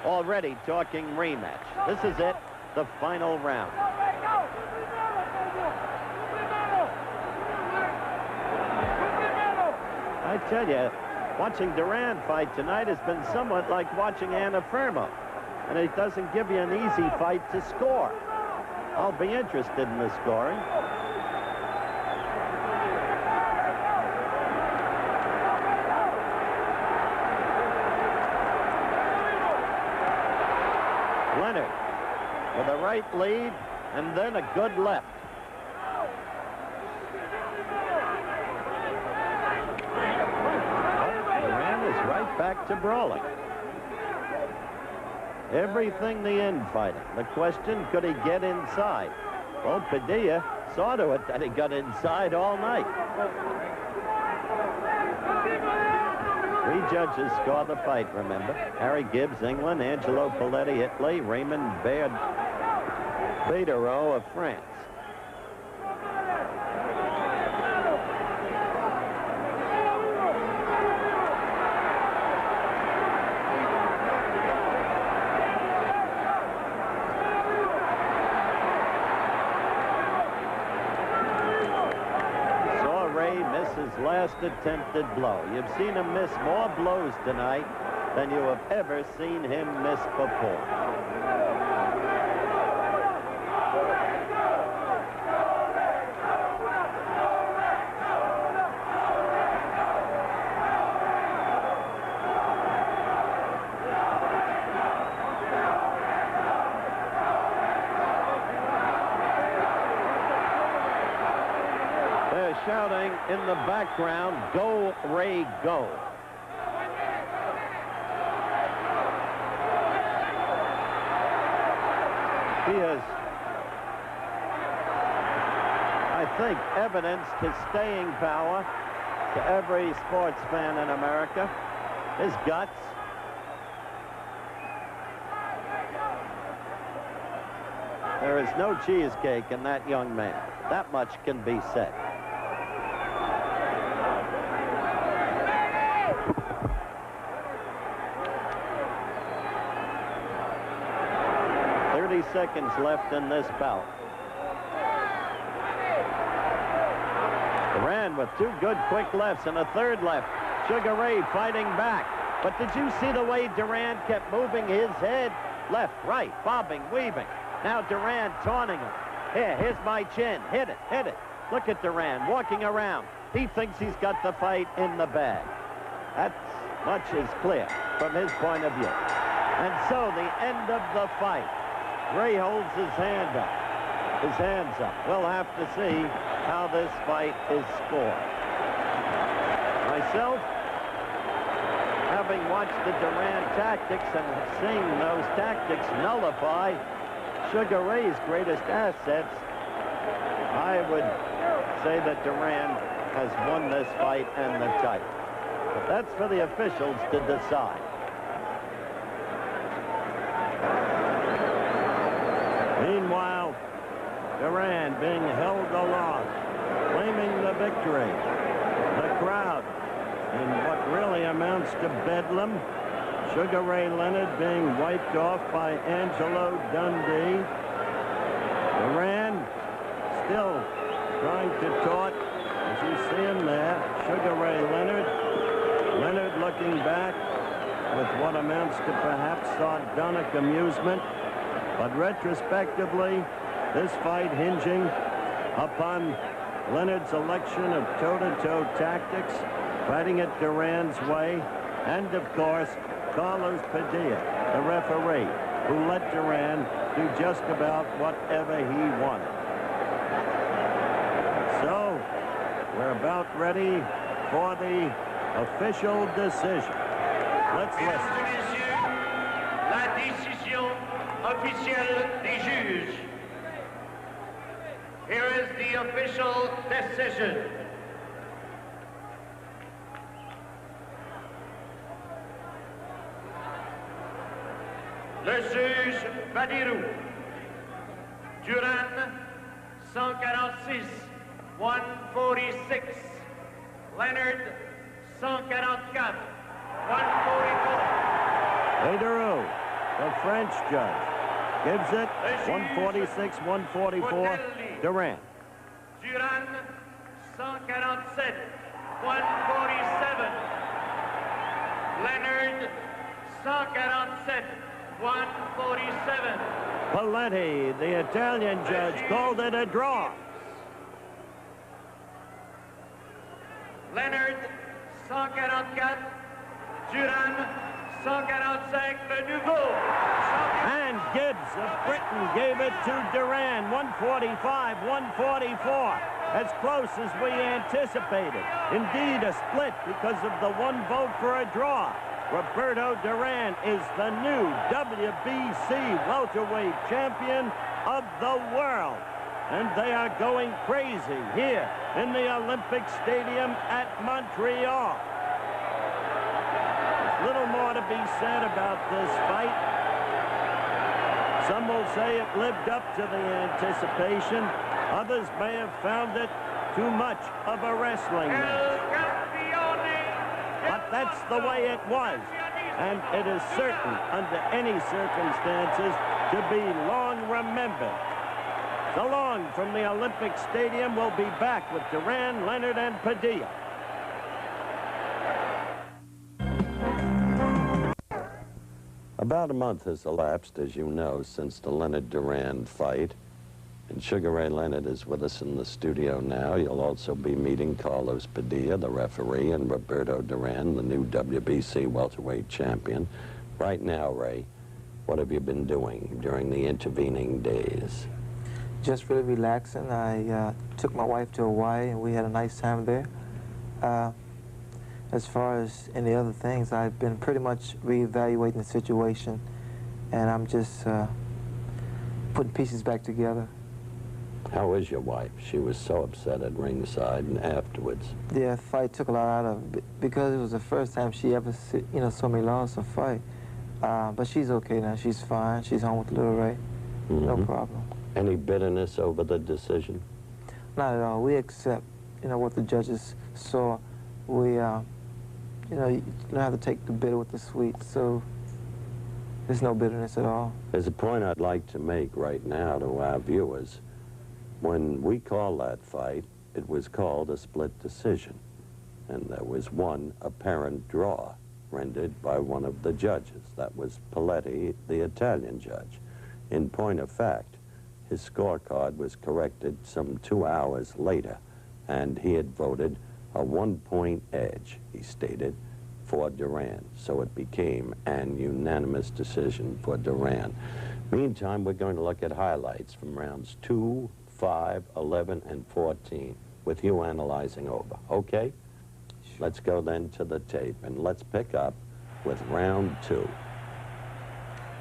already talking rematch. This is it, the final round. I tell you, watching Duran fight tonight has been somewhat like watching Anna Fermo, and it doesn't give you an easy fight to score. I'll be interested in the scoring. Leonard with a right lead and then a good left. Duran is right back to brawling. Everything the infighting. The question, could he get inside? Well, Padilla saw to it that he got inside all night. Three judges score the fight, remember. Harry Gibbs, England. Angelo Poletti, Italy. Raymond Badereau of France. His last attempted blow. You've seen him miss more blows tonight than you have ever seen him miss before. They're shouting in the background, "Go, Ray, go." He has, I think, evidenced his staying power to every sports fan in America, his guts. There is no cheesecake in that young man. That much can be said. Seconds left in this bout. Duran with two good quick lefts and a third left. Sugar Ray fighting back. But did you see the way Duran kept moving his head? Left, right, bobbing, weaving. Now Duran taunting him. Here's my chin. Hit it, hit it. Look at Duran walking around. He thinks he's got the fight in the bag. That much is clear from his point of view. And so the end of the fight. Ray holds his hands up. We'll have to see how this fight is scored. Myself, having watched the Duran tactics and seeing those tactics nullify Sugar Ray's greatest assets, I would say that Duran has won this fight and the title. But that's for the officials to decide. Meanwhile, Duran being held aloft, claiming the victory. The crowd in what really amounts to bedlam. Sugar Ray Leonard being wiped off by Angelo Dundee. Duran still trying to taunt, as you see him there. Sugar Ray Leonard. Leonard looking back with what amounts to perhaps sardonic amusement. But retrospectively, this fight hinging upon Leonard's election of toe-to-toe tactics, fighting it Duran's way, and of course, Carlos Padilla, the referee, who let Duran do just about whatever he wanted. So, we're about ready for the official decision. Let's listen. La décision officielle des juges. Here is the official decision. Le juge Badirou. Duran, 146, 146. Leonard, 144, 144. Badirou, the French judge, gives it 146, 144, Duran. Duran, 147, 147. Leonard, 147, 147. Paletti, the Italian judge, called it a draw. Leonard, 144. Duran, 145, le nouveau. And Gibbs of Britain gave it to Duran, 145, 144. As close as we anticipated. Indeed, a split because of the one vote for a draw. Roberto Duran is the new WBC welterweight champion of the world. And they are going crazy here in the Olympic Stadium at Montreal. There's little more to be said about this fight. Some will say it lived up to the anticipation. Others may have found it too much of a wrestling match. But that's the way it was. And it is certain, under any circumstances, to be long remembered. So long from the Olympic Stadium. We'll be back with Duran, Leonard, and Padilla. About a month has elapsed, as you know, since the Leonard-Duran fight. And Sugar Ray Leonard is with us in the studio now. You'll also be meeting Carlos Padilla, the referee, and Roberto Duran, the new WBC welterweight champion. Right now, Ray, what have you been doing during the intervening days? Just really relaxing. I took my wife to Hawaii, and we had a nice time there. As far as any other things, I've been pretty much reevaluating the situation, and I'm just putting pieces back together. How is your wife? She was so upset at ringside and afterwards. Yeah, the fight took a lot out of it because it was the first time she ever, saw me lose a fight. But she's okay now. She's fine. She's home with little Ray. No problem. Any bitterness over the decision? Not at all. We accept, what the judges saw. We, you don't have to take the bitter with the sweet. So there's no bitterness at all. There's a point I'd like to make right now to our viewers. When we called that fight, it was called a split decision, and there was one apparent draw rendered by one of the judges. That was Paletti, the Italian judge. In point of fact, his scorecard was corrected some 2 hours later, and he had voted a 1-point edge, he stated, for Duran. So it became an unanimous decision for Duran. Meantime, we're going to look at highlights from rounds 2, 5, 11, and 14, with you analyzing over, okay? Sure. Let's go then to the tape, and let's pick up with round 2.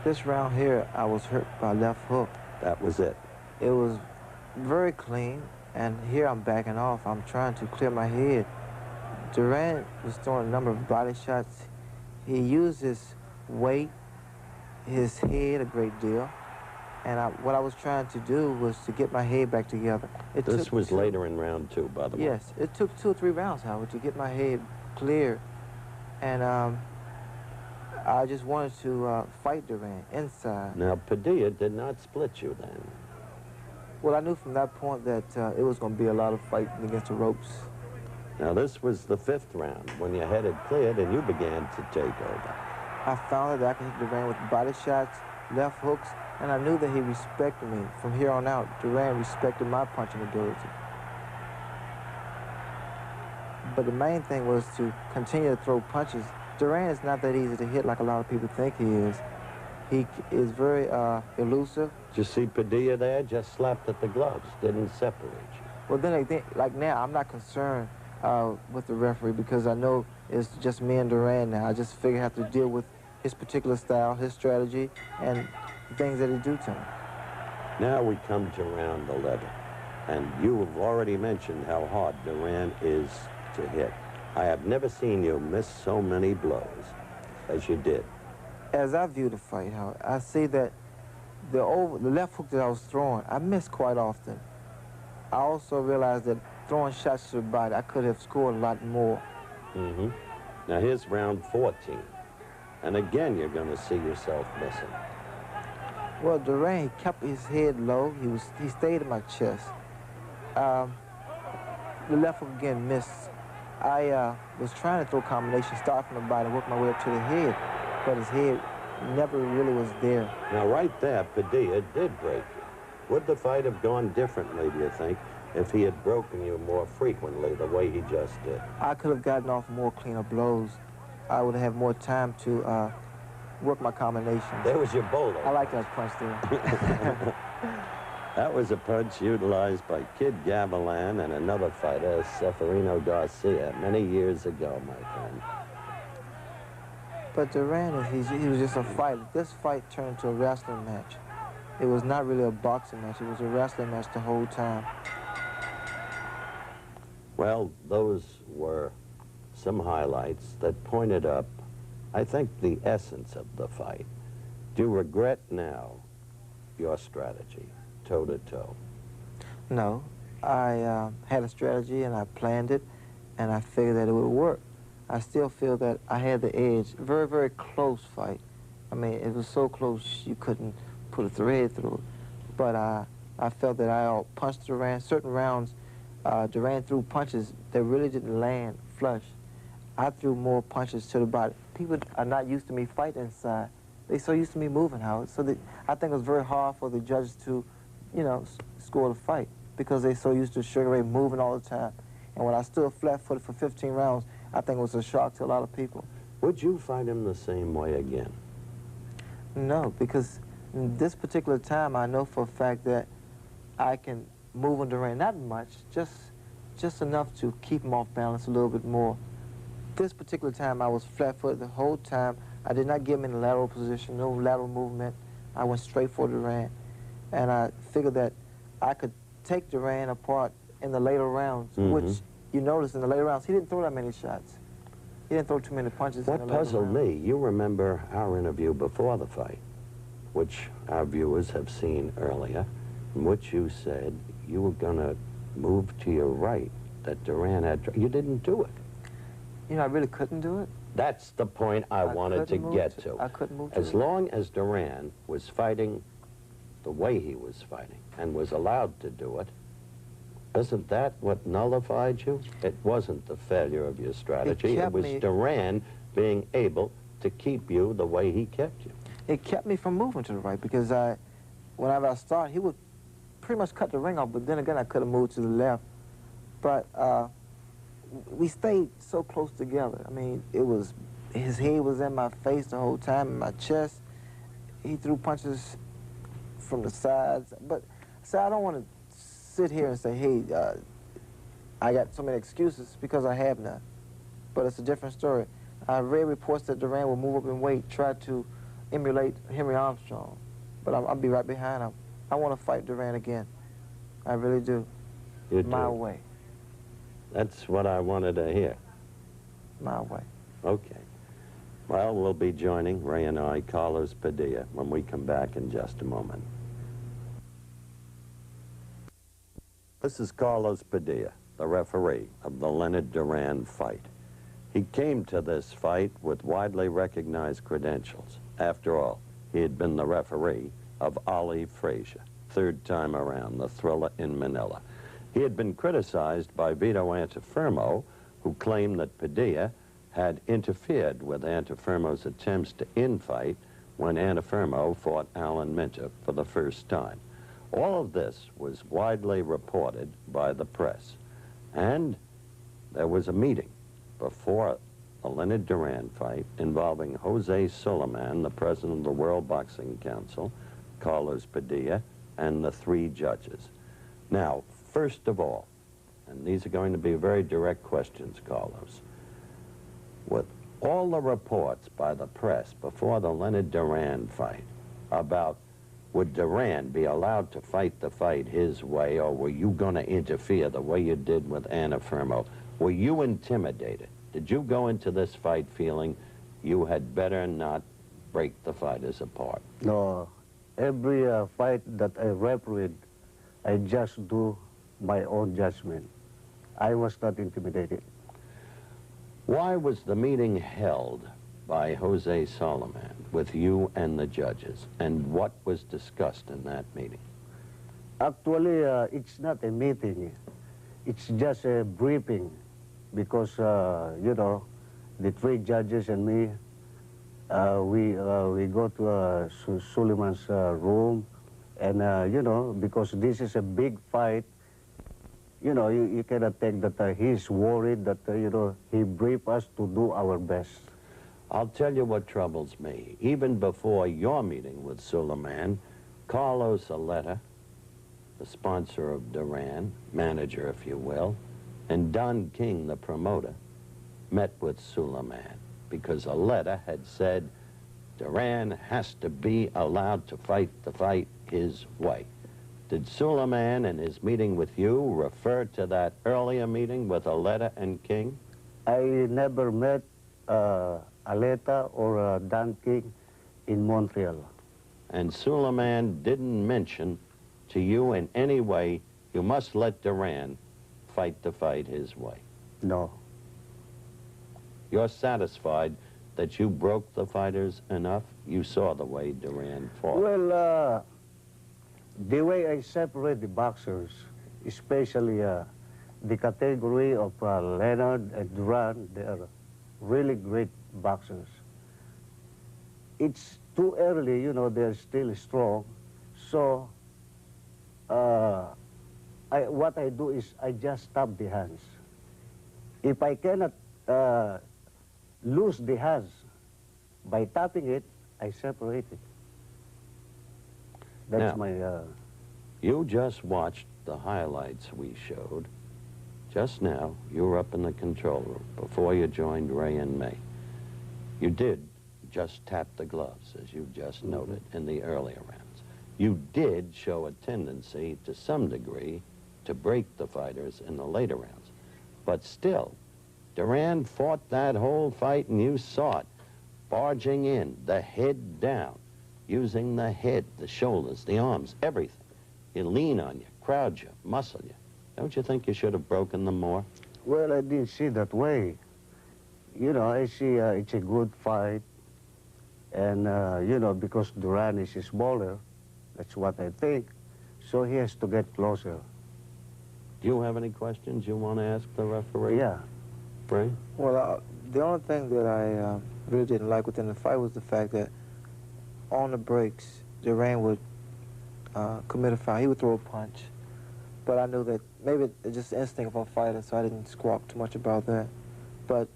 This round here, I was hurt by left hook. That was it. It was very clean, and here I'm backing off. I'm trying to clear my head. Duran was throwing a number of body shots. He used his weight, his head a great deal. And what I was trying to do was to get my head back together. This was later in round 2, by the way. Yes, it took 2 or 3 rounds, Howard, to get my head clear. And I just wanted to fight Duran inside. Now, Padilla did not split you then. Well, I knew from that point that it was going to be a lot of fighting against the ropes. Now, this was the 5th round, when your head had cleared and you began to take over. I found that I could hit Duran with body shots, left hooks, and I knew that he respected me. From here on out, Duran respected my punching ability. But the main thing was to continue to throw punches. Duran is not that easy to hit like a lot of people think he is. He is very elusive. Did you see Padilla there? Just slapped at the gloves, didn't separate you. Well, then, like now, I'm not concerned with the referee because I know it's just me and Duran now. I just figure I have to deal with his particular style, his strategy, and the things that he do to me. Now we come to round 11, and you have already mentioned how hard Duran is to hit. I have never seen you miss so many blows as you did. As I view the fight, Howard, I see that the left hook that I was throwing, I missed quite often. I also realized that throwing shots to the body, I could have scored a lot more. Now here's round 14, and again you're going to see yourself missing. Well, Duran, he kept his head low. He stayed in my chest. The left hook again missed. I was trying to throw combinations, start from the body, work my way up to the head, but his head never really was there. Now right there, Padilla did break you. Would the fight have gone differently, do you think, if he had broken you more frequently the way he just did? I could have gotten off more cleaner blows. I would have more time to work my combinations. There was your bowler. I like that punch there. That was a punch utilized by Kid Gavilan and another fighter, Seferino Garcia, many years ago, my friend. But Duran, he was just a fighter. This fight turned into a wrestling match. It was not really a boxing match. It was a wrestling match the whole time. Well, those were some highlights that pointed up, I think, the essence of the fight. Do you regret now your strategy, toe-to-toe? No. I had a strategy, and I planned it, and I figured that it would work. I still feel that I had the edge. Very, very close fight. I mean, it was so close you couldn't put a thread through it. But I felt that I punched Duran. Certain rounds, Duran threw punches that really didn't land flush. I threw more punches to the body. People are not used to me fighting inside. They're so used to me moving, Howard. So I think it was very hard for the judges to, score the fight because they're so used to Sugar Ray moving all the time. And when I stood flat-footed for 15 rounds, I think it was a shock to a lot of people. Would you fight him the same way again? No, because this particular time, I know for a fact that I can move on Duran, not much, just enough to keep him off balance a little bit more. This particular time, I was flat-footed the whole time. I did not get him in the lateral position, no lateral movement. I went straight for Duran, and I figured that I could take Duran apart in the later rounds, which you notice in the later rounds, he didn't throw that many shots. He didn't throw too many punches. What puzzled me, you remember our interview before the fight, which our viewers have seen earlier, in which you said you were going to move to your right, that Duran had... You didn't do it. You know, I really couldn't do it. That's the point I wanted to get to. I couldn't move to As long as Duran was fighting the way he was fighting and was allowed to do it, isn't that what nullified you? It wasn't the failure of your strategy. It was Duran being able to keep you the way he kept you. It kept me from moving to the right because whenever I started, he would pretty much cut the ring off, but then again, I could have moved to the left. But we stayed so close together. I mean, his head was in my face the whole time, in my chest. He threw punches from the sides. But, so I don't want to sit here and say, hey, I got so many excuses, because I have none. But it's a different story. I read reports that Duran will move up in weight, try to emulate Henry Armstrong. But I'll be right behind him. I want to fight Duran again. I really do. You do? My way. That's what I wanted to hear. My way. Okay. Well, we'll be joining, Ray and I, Carlos Padilla, when we come back in just a moment. This is Carlos Padilla, the referee of the Leonard Duran fight. He came to this fight with widely recognized credentials. After all, he had been the referee of Ali Frazier, third time around, the Thriller in Manila. He had been criticized by Vito Antuofermo, who claimed that Padilla had interfered with Antuofermo's attempts to infight when Antuofermo fought Alan Minter for the first time. All of this was widely reported by the press. And there was a meeting before the Leonard Duran fight involving Jose Sulaiman, the president of the World Boxing Council, Carlos Padilla, and the three judges. Now, first of all, and these are going to be very direct questions, Carlos, with all the reports by the press before the Leonard Duran fight about would Duran be allowed to fight the fight his way, or were you going to interfere the way you did with Antuofermo? Were you intimidated? Did you go into this fight feeling you had better not break the fighters apart? No. Every fight that I refereed, I just do my own judgment. I was not intimidated. Why was the meeting held by Jose Sulaiman with you and the judges, and what was discussed in that meeting? Actually, it's not a meeting. It's just a briefing, because, you know, the three judges and me, we go to Sulaiman's room, and, you know, because this is a big fight, you know, you cannot think that he's worried that, you know, he briefed us to do our best. I'll tell you what troubles me. Even before your meeting with Sulaiman, Carlos Aleta, the sponsor of Duran, manager, if you will, and Don King, the promoter, met with Sulaiman because Aleta had said Duran has to be allowed to fight the fight his way. Did Sulaiman in his meeting with you refer to that earlier meeting with Aleta and King? I never met Aleta or Don King in Montreal. And Sulaiman didn't mention to you in any way, you must let Duran fight the fight his way? No. You're satisfied that you broke the fighters enough? You saw the way Duran fought. Well, the way I separate the boxers, especially the category of Leonard and Duran, they are really great boxers. It's too early, you know, they're still strong. So what I do is I just stop the hands. If I cannot lose the hands by tapping it, I separate it. That's now, my... You just watched the highlights we showed. Just now, you were up in the control room before you joined Ray and me. You did just tap the gloves, as you just noted, in the earlier rounds. You did show a tendency, to some degree, to break the fighters in the later rounds. But still, Duran fought that whole fight, and you saw it. Barging in, the head down, using the head, the shoulders, the arms, everything. He'll lean on you, crowd you, muscle you. Don't you think you should have broken them more? Well, I didn't see that way. You know, I see it's a good fight. And, you know, because Duran is smaller, that's what I think. So he has to get closer. Do you have any questions you want to ask the referee? Yeah. Ray? Well, the only thing that I really didn't like within the fight was the fact that on the breaks, Duran would commit a foul. He would throw a punch. But I knew that maybe it's just instinct of a fighter, so I didn't squawk too much about that. But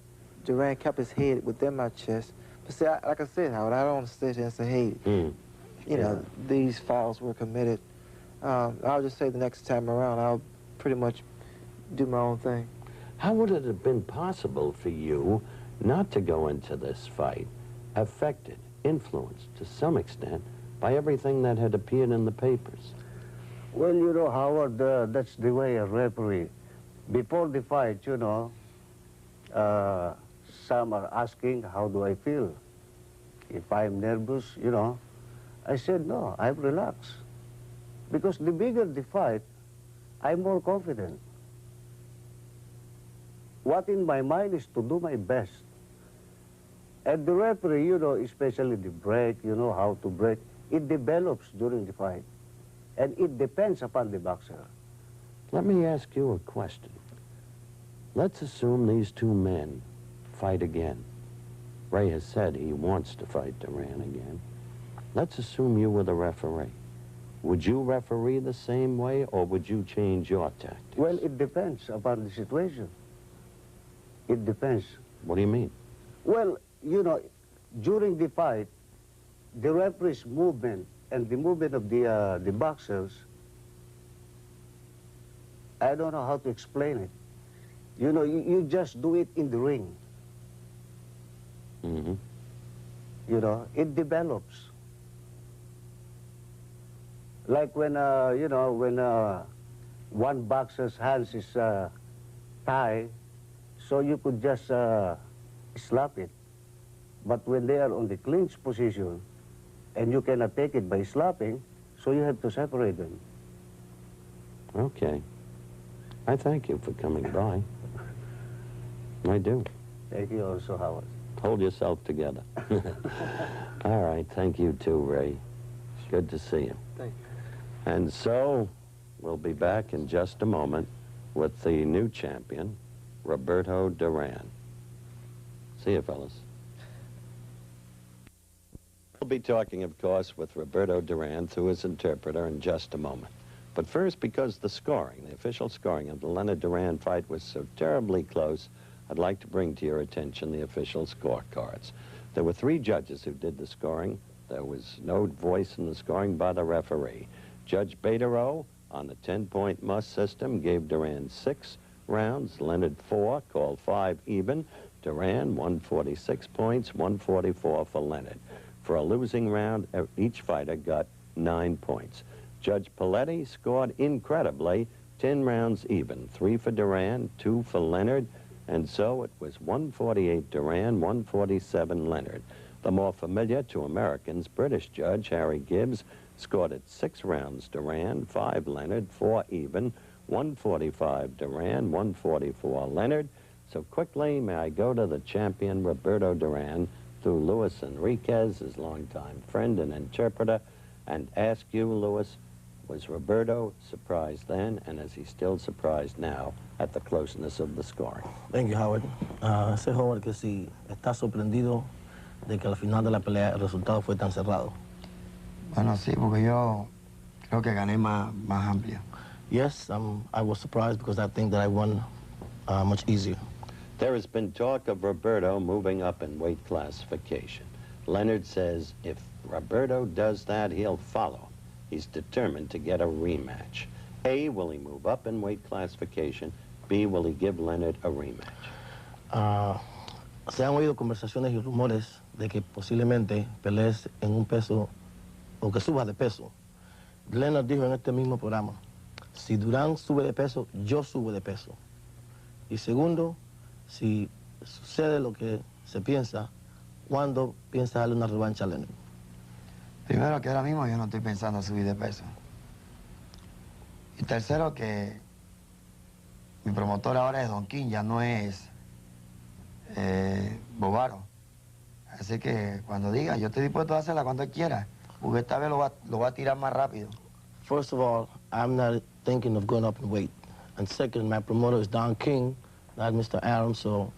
Duran kept his head within my chest. But see, like I said, Howard, I don't want to sit here and say, hey, you know, these fouls were committed. I'll just say the next time around, I'll pretty much do my own thing. How would it have been possible for you not to go into this fight affected, influenced to some extent by everything that had appeared in the papers? Well, you know, Howard, that's the way a referee. Before the fight, you know, some are asking, how do I feel? If I'm nervous, you know, I said, no, I'm relaxed. Because the bigger the fight, I'm more confident. What in my mind is to do my best. And the referee, you know, especially the break, you know, how to break, it develops during the fight. And it depends upon the boxer. Let me ask you a question. Let's assume these two men fight again. Ray has said he wants to fight Duran again. Let's assume you were the referee. Would you referee the same way, or would you change your tactics? Well, it depends upon the situation. It depends. What do you mean? Well, you know, during the fight, the referee's movement and the movement of the boxers, I don't know how to explain it. You know, you just do it in the ring. Mm-hmm. You know, it develops. Like when, you know, when one boxer's hands is tied, so you could just slap it. But when they are on the clinch position, and you cannot take it by slapping, so you have to separate them. Okay. I thank you for coming by. I do. Thank you also, Howard. Hold yourself together. All right, thank you too, Ray. Good to see you. Thank you. And so, we'll be back in just a moment with the new champion, Roberto Duran. See you, fellas. We'll be talking, of course, with Roberto Duran through his interpreter in just a moment. But first, because the scoring, the official scoring of the Leonard Duran fight was so terribly close, I'd like to bring to your attention the official scorecards. There were 3 judges who did the scoring. There was no voice in the scoring by the referee. Judge Baderow, on the 10-point must system, gave Duran 6 rounds, Leonard 4, called 5 even. Duran, 146 points, 144 for Leonard. For a losing round, each fighter got 9 points. Judge Paletti scored incredibly 10 rounds even, 3 for Duran, 2 for Leonard, and so it was 148 Duran, 147 Leonard. The more familiar to Americans, British judge Harry Gibbs scored at 6 rounds Duran, 5 Leonard, 4 even, 145 Duran, 144 Leonard. So quickly, may I go to the champion, Roberto Duran, through Luis Enriquez, his longtime friend and interpreter, and ask you, Luis, was Roberto surprised then, and is he still surprised now at the closeness of the scoring? Thank you, Howard. Ese joven que si está sorprendido de que al final de la pelea el resultado fue tan cerrado. Bueno, sí, porque yo creo que gané más amplia. Yes, I was surprised because I think that I won much easier. There has been talk of Roberto moving up in weight classification. Leonard says if Roberto does that, he'll follow. He's determined to get a rematch. A, will he move up in weight classification? B, will he give Leonard a rematch? Se han oído conversaciones y rumores de que posiblemente pelees en un peso o que subas de peso. Leonard dijo en este mismo programa, si Durán sube de peso, yo subo de peso. Y segundo, si sucede lo que se piensa, ¿cuándo piensa darle una revancha a Leonard? Primero, que ahora mismo yo no estoy pensando subir de peso. Y tercero, que mi promotor ahora es Don King, ya no es Bovaro. Así que cuando diga, yo estoy dispuesto a hacerla cuando él quiera, porque esta vez lo va a tirar más rápido. First of all, I'm not thinking of going up in weight. And second, my promoter is Don King, not Mr. Adams, so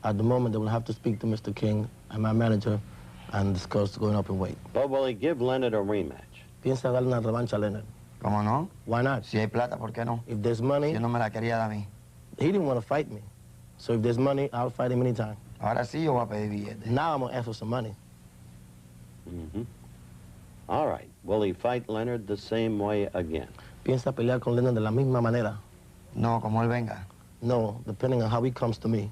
at the moment, they will have to speak to Mr. King and my manager and discuss going up in weight. But will he give Leonard a rematch? Piensa darle una revancha a Leonard. ¿Cómo no? Why not? Si hay plata, ¿por qué no? If there's money, Si no me la quería dar a mí. he didn't want to fight me. So if there's money, I'll fight him anytime. Ahora sí yo voy a pedir billetes. Now I'm going to ask for some money. All right. Will he fight Leonard the same way again? Piensa pelear con Leonard de la misma manera. No, como él venga. No, depending on how he comes to me.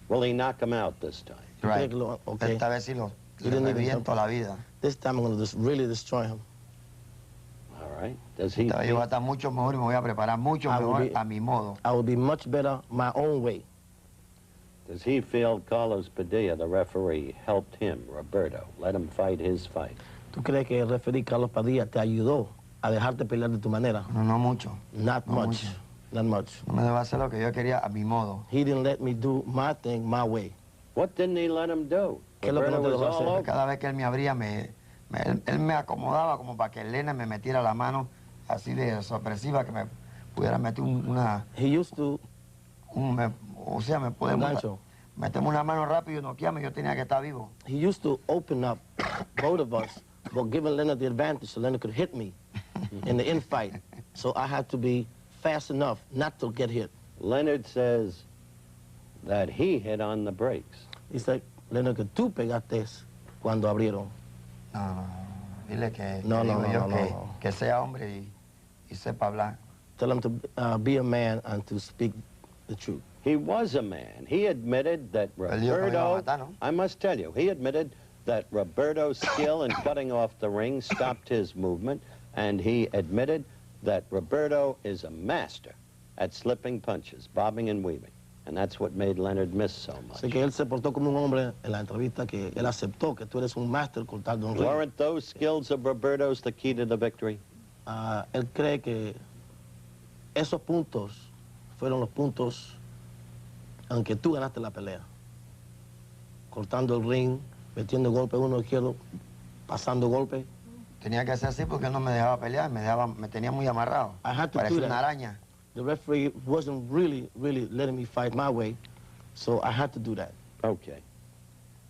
Will he knock him out this time? Right. Okay. Esta vez sí lo You didn't even reviento jump la vida. This time I'm going to just really destroy him. All right. Does he Esta vez yo voy a estar mucho mejor y me voy a preparar mucho I will mejor be- a mi modo. I will be much better my own way. Does he feel Carlos Padilla, the referee, helped him, Roberto, let him fight his fight? ¿Tú crees que el referee Carlos Padilla te ayudó a dejarte pelear de tu manera? No, no mucho. Not No much. mucho. Not much. No me debo hacer lo que yo quería a mi modo. He didn't let me do my thing my way. What didn't he let him do? ¿Qué es lo que no Roberto te was dejó all hacer? over. Cada vez que él me abría, él me acomodaba como para que Elena me metiera la mano así de sorpresiva, que me pudiera meter He used to o sea, me puede Un gancho. meterme una mano rápido y noquearme, yo tenía que estar vivo. He used to open up both of us, but giving Leonard the advantage so Leonard could hit me in the infight. So I had to be fast enough not to get hit. Leonard says that he hit on the brakes. He said, Leonard, que tú pegaste cuando abrieron. No, dile que, No, que no, digo no, yo no, que, no. que sea hombre y sepa hablar. Tell him to be a man and to speak the truth. He was a man. He admitted that Él dijo que me iba a Roberto, matar, ¿no? I must tell you, he admitted that Roberto's skill in cutting off the ring stopped his movement, and he admitted that Roberto is a master at slipping punches, bobbing and weaving. And that's what made Leonard miss so much. Así que él se portó como un hombre en la entrevista que él aceptó que tú eres un máster cortando un ring. Weren't those skills of Roberto's the key to the victory? Él cree que esos puntos fueron los puntos en que tú ganaste la pelea. Cortando el ring, metiendo golpe uno izquierdo, pasando golpe. Tenía que ser así porque él no me dejaba pelear, me tenía muy amarrado. I had to Parecía do una that. araña. The referee wasn't really letting me fight my way, so I had to do that. Okay.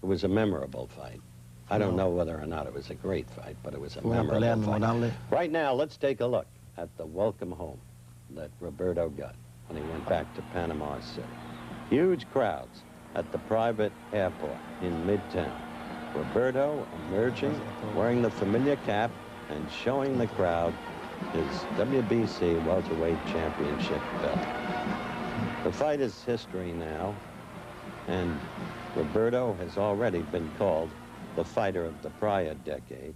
It was a memorable fight. I don't know whether or not it was a great fight, but it was a Fue una pelea memorable fight. memorable. Right now, let's take a look at the welcome home that Roberto got when he went back to Panama City. Huge crowds at the private airport in Midtown. Roberto emerging, wearing the familiar cap and showing the crowd his WBC welterweight championship belt. The fight is history now, and Roberto has already been called the fighter of the prior decade.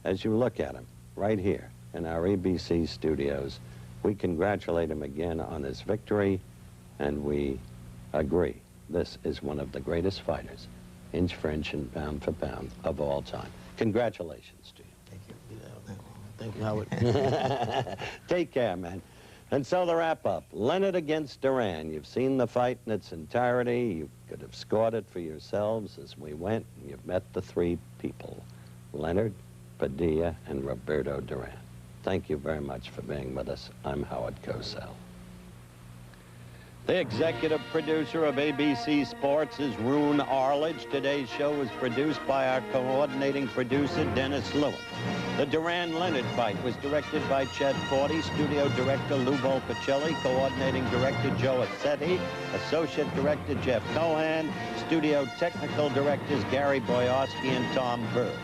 As you look at him right here in our ABC studios, we congratulate him again on his victory, and we agree this is one of the greatest fighters, inch for inch and pound for pound, of all time. Congratulations to you. Thank you, Howard. Take care, man. And so the wrap-up. Leonard against Duran. You've seen the fight in its entirety. You could have scored it for yourselves as we went. And you've met the three people, Leonard, Padilla, and Roberto Duran. Thank you very much for being with us. I'm Howard Cosell. The executive producer of ABC Sports is Rune Arledge. Today's show was produced by our coordinating producer, Dennis Lewis. The Duran-Leonard fight was directed by Chet Forty, studio director Lou Volpicelli, coordinating director Joe Assetti, associate director Jeff Cohan, studio technical directors Gary Boyarski and Tom Berg.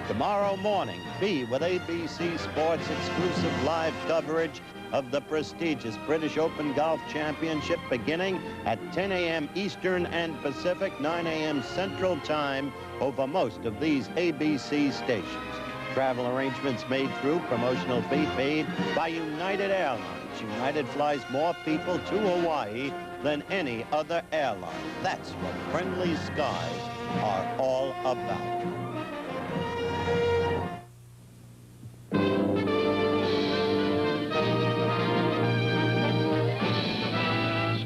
Tomorrow morning, be with ABC Sports exclusive live coverage of the prestigious British Open Golf Championship beginning at 10 a.m. Eastern and Pacific, 9 a.m. Central Time over most of these ABC stations. Travel arrangements made through promotional fee paid by United Airlines. United flies more people to Hawaii than any other airline. That's what friendly skies are all about.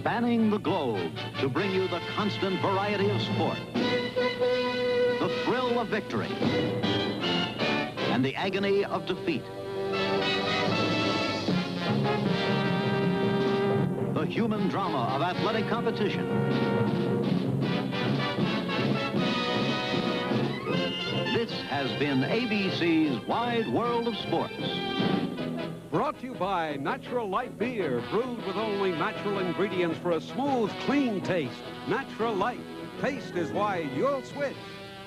Spanning the globe to bring you the constant variety of sport, the thrill of victory, and the agony of defeat. The human drama of athletic competition. This has been ABC's Wide World of Sports. Brought to you by Natural Light Beer, brewed with only natural ingredients for a smooth, clean taste. Natural Light. Taste is why you'll switch.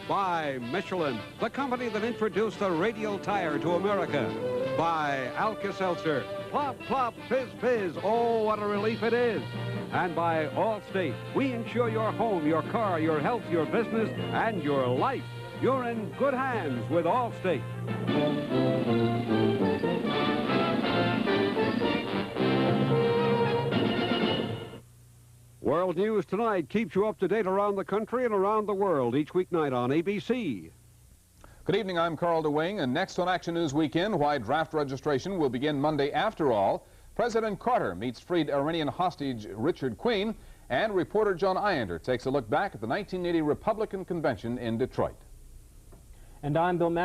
By Michelin, the company that introduced the radial tire to America. By Alka-Seltzer. Plop, plop, fizz, fizz. Oh, what a relief it is. And by Allstate. We insure your home, your car, your health, your business, and your life. You're in good hands with Allstate. World News Tonight keeps you up to date around the country and around the world each weeknight on ABC. Good evening, I'm Carl DeWing, and next on Action News Weekend, why draft registration will begin Monday after all. President Carter meets freed Iranian hostage Richard Queen, and reporter John Ienter takes a look back at the 1980 Republican Convention in Detroit. And I'm Bill Mack.